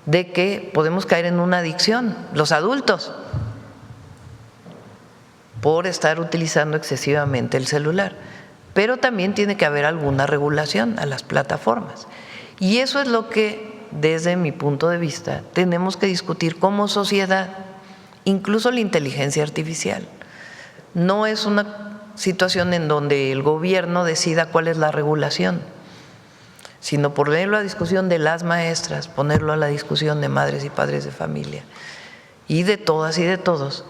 de que podemos caer en una adicción, los adultos, por estar utilizando excesivamente el celular. Pero también tiene que haber alguna regulación a las plataformas. Y eso es lo que, desde mi punto de vista, tenemos que discutir como sociedad, incluso la inteligencia artificial. No es una situación en donde el gobierno decida cuál es la regulación, sino ponerlo a discusión de las maestras, ponerlo a la discusión de madres y padres de familia y de todas y de todos,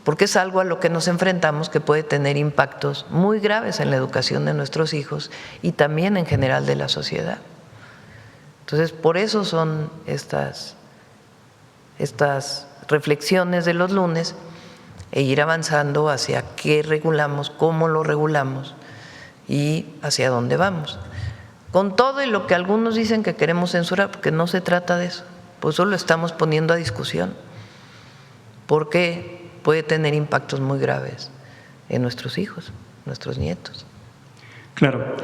porque es algo a lo que nos enfrentamos que puede tener impactos muy graves en la educación de nuestros hijos y también en general de la sociedad. Entonces, por eso son estas reflexiones de los lunes e ir avanzando hacia qué regulamos, cómo lo regulamos y hacia dónde vamos. Con todo y lo que algunos dicen que queremos censurar, porque no se trata de eso, pues solo estamos poniendo a discusión, porque puede tener impactos muy graves en nuestros hijos, nuestros nietos. Claro.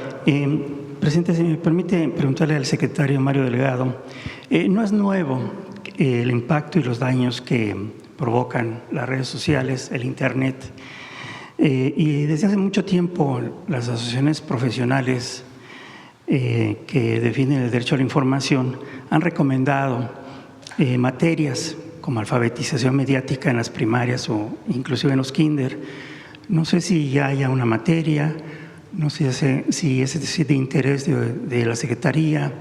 Presidente, si me permite preguntarle al secretario Mario Delgado, no es nuevo el impacto y los daños que provocan las redes sociales, el Internet, y desde hace mucho tiempo las asociaciones profesionales que defienden el derecho a la información han recomendado materias como alfabetización mediática en las primarias o inclusive en los kinder. No sé si ya haya una materia, no sé si es de interés de la Secretaría,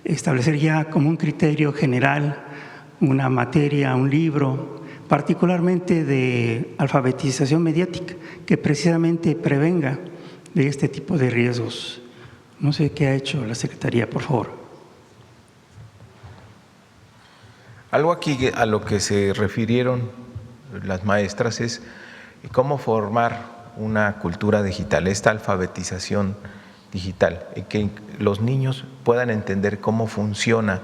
establecer ya como un criterio general una materia, un libro, particularmente de alfabetización mediática, que precisamente prevenga de este tipo de riesgos. No sé qué ha hecho la Secretaría, por favor. Algo aquí a lo que se refirieron las maestras es cómo formar una cultura digital, esta alfabetización digital, y que los niños puedan entender cómo funciona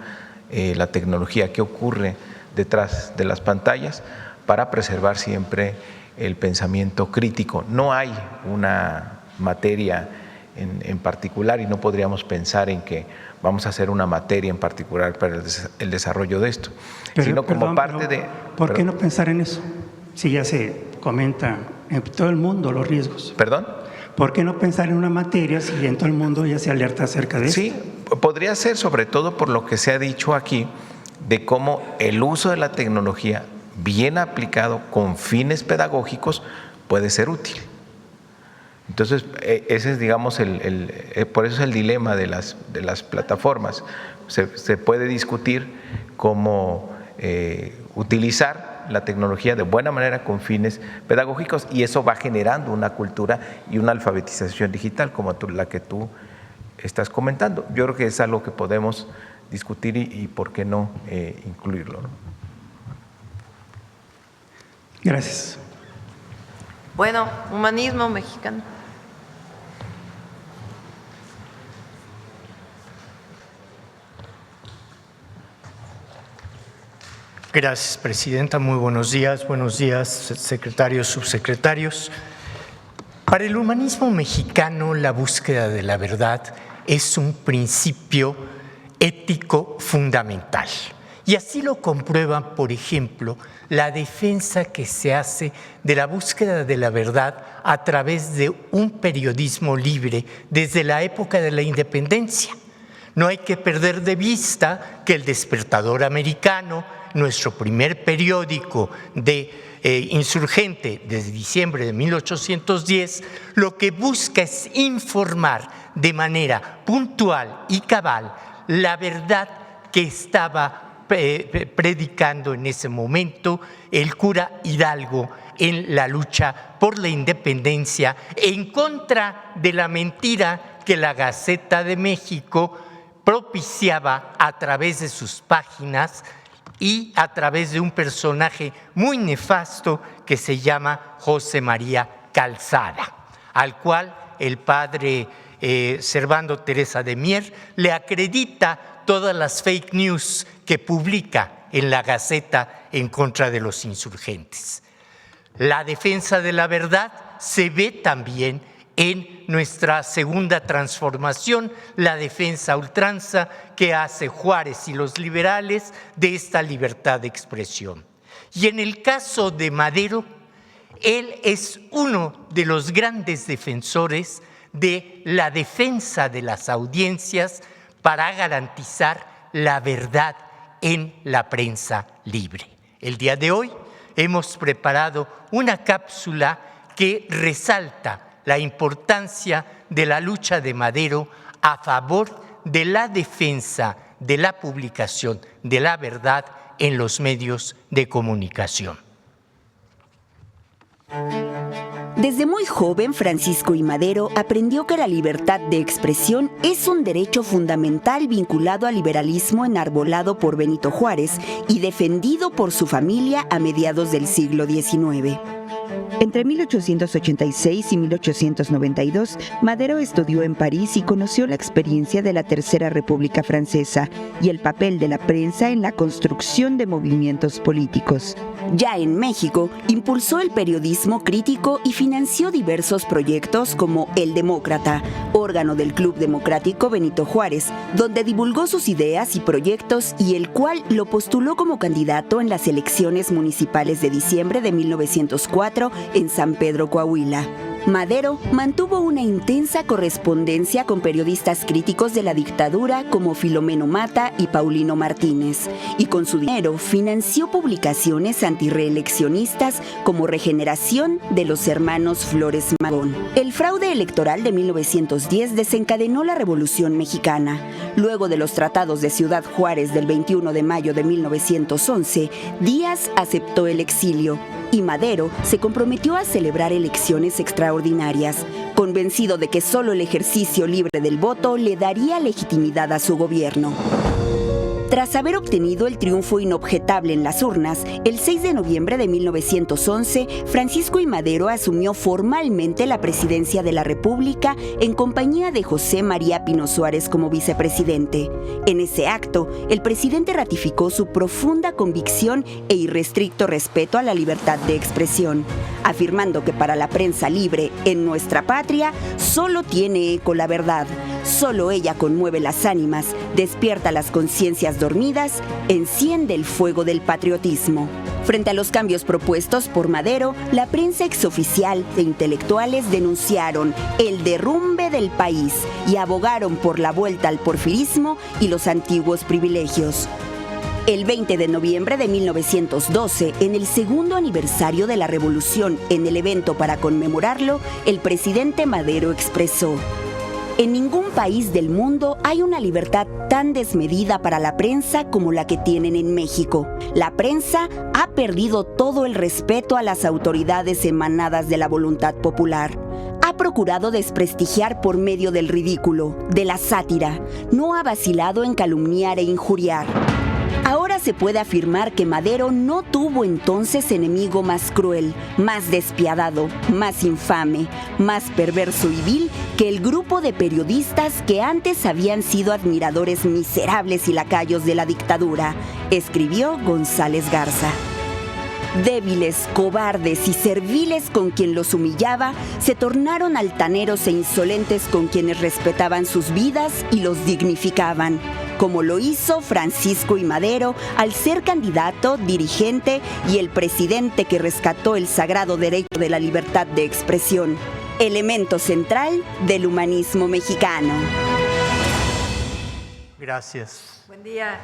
la tecnología, qué ocurre detrás de las pantallas, para preservar siempre el pensamiento crítico. No hay una materia en particular y no podríamos pensar en que vamos a hacer una materia en particular para el desarrollo de esto, sino como parte de… ¿Por qué no pensar en eso? Si ya se comenta en todo el mundo los riesgos. ¿Perdón? ¿Por qué no pensar en una materia si en todo el mundo ya se alerta acerca de eso? Sí, podría ser, sobre todo por lo que se ha dicho aquí, de cómo el uso de la tecnología bien aplicado con fines pedagógicos puede ser útil. Entonces, ese es, digamos, por eso es el dilema de las plataformas. Se puede discutir cómo utilizar la tecnología de buena manera con fines pedagógicos, y eso va generando una cultura y una alfabetización digital como la que tú estás comentando. Yo creo que es algo que podemos discutir y por qué no incluirlo, ¿no? Gracias. Bueno, humanismo mexicano. Gracias, presidenta. Muy buenos días, secretarios, subsecretarios. Para el humanismo mexicano, la búsqueda de la verdad es un principio ético fundamental. Y así lo comprueba, por ejemplo, la defensa que se hace de la búsqueda de la verdad a través de un periodismo libre desde la época de la independencia. No hay que perder de vista que El Despertador Americano, nuestro primer periódico insurgente desde diciembre de 1810, lo que busca es informar de manera puntual y cabal la verdad que estaba predicando en ese momento el cura Hidalgo en la lucha por la independencia, en contra de la mentira que la Gaceta de México propiciaba a través de sus páginas y a través de un personaje muy nefasto que se llama José María Calzada, al cual el padre Servando Teresa de Mier le acredita todas las fake news que publica en la Gaceta en contra de los insurgentes. La defensa de la verdad se ve también en nuestra segunda transformación, la defensa a ultranza que hace Juárez y los liberales de esta libertad de expresión. Y en el caso de Madero, él es uno de los grandes defensores de la defensa de las audiencias para garantizar la verdad en la prensa libre. El día de hoy hemos preparado una cápsula que resalta la importancia de la lucha de Madero a favor de la defensa de la publicación de la verdad en los medios de comunicación. Desde muy joven, Francisco I. Madero aprendió que la libertad de expresión es un derecho fundamental vinculado al liberalismo enarbolado por Benito Juárez y defendido por su familia a mediados del siglo XIX. Entre 1886 y 1892, Madero estudió en París y conoció la experiencia de la Tercera República Francesa y el papel de la prensa en la construcción de movimientos políticos. Ya en México, impulsó el periodismo crítico y financió diversos proyectos como El Demócrata, órgano del Club Democrático Benito Juárez, donde divulgó sus ideas y proyectos y el cual lo postuló como candidato en las elecciones municipales de diciembre de 1904 en San Pedro, Coahuila. Madero mantuvo una intensa correspondencia con periodistas críticos de la dictadura como Filomeno Mata y Paulino Martínez, y con su dinero financió publicaciones antirreeleccionistas como Regeneración de los hermanos Flores Magón. El fraude electoral de 1910 desencadenó la Revolución Mexicana. Luego de los tratados de Ciudad Juárez del 21 de mayo de 1911, Díaz aceptó el exilio y Madero se comprometió a celebrar elecciones extraordinarias, convencido de que solo el ejercicio libre del voto le daría legitimidad a su gobierno. Tras haber obtenido el triunfo inobjetable en las urnas, el 6 de noviembre de 1911, Francisco I. Madero asumió formalmente la presidencia de la República en compañía de José María Pino Suárez como vicepresidente. En ese acto, el presidente ratificó su profunda convicción e irrestricto respeto a la libertad de expresión, afirmando que para la prensa libre en nuestra patria solo tiene eco la verdad. Solo ella conmueve las ánimas, despierta las conciencias dormidas, enciende el fuego del patriotismo. Frente a los cambios propuestos por Madero, la prensa exoficial e intelectuales denunciaron el derrumbe del país y abogaron por la vuelta al porfirismo y los antiguos privilegios. El 20 de noviembre de 1912, en el segundo aniversario de la Revolución, en el evento para conmemorarlo, el presidente Madero expresó: en ningún país del mundo hay una libertad tan desmedida para la prensa como la que tienen en México. La prensa ha perdido todo el respeto a las autoridades emanadas de la voluntad popular. Ha procurado desprestigiar por medio del ridículo, de la sátira. No ha vacilado en calumniar e injuriar. Ahora se puede afirmar que Madero no tuvo entonces enemigo más cruel, más despiadado, más infame, más perverso y vil que el grupo de periodistas que antes habían sido admiradores miserables y lacayos de la dictadura, escribió González Garza. Débiles, cobardes y serviles con quien los humillaba, se tornaron altaneros e insolentes con quienes respetaban sus vidas y los dignificaban, como lo hizo Francisco I. Madero al ser candidato, dirigente y el presidente que rescató el sagrado derecho de la libertad de expresión, elemento central del humanismo mexicano. Gracias. Buen día.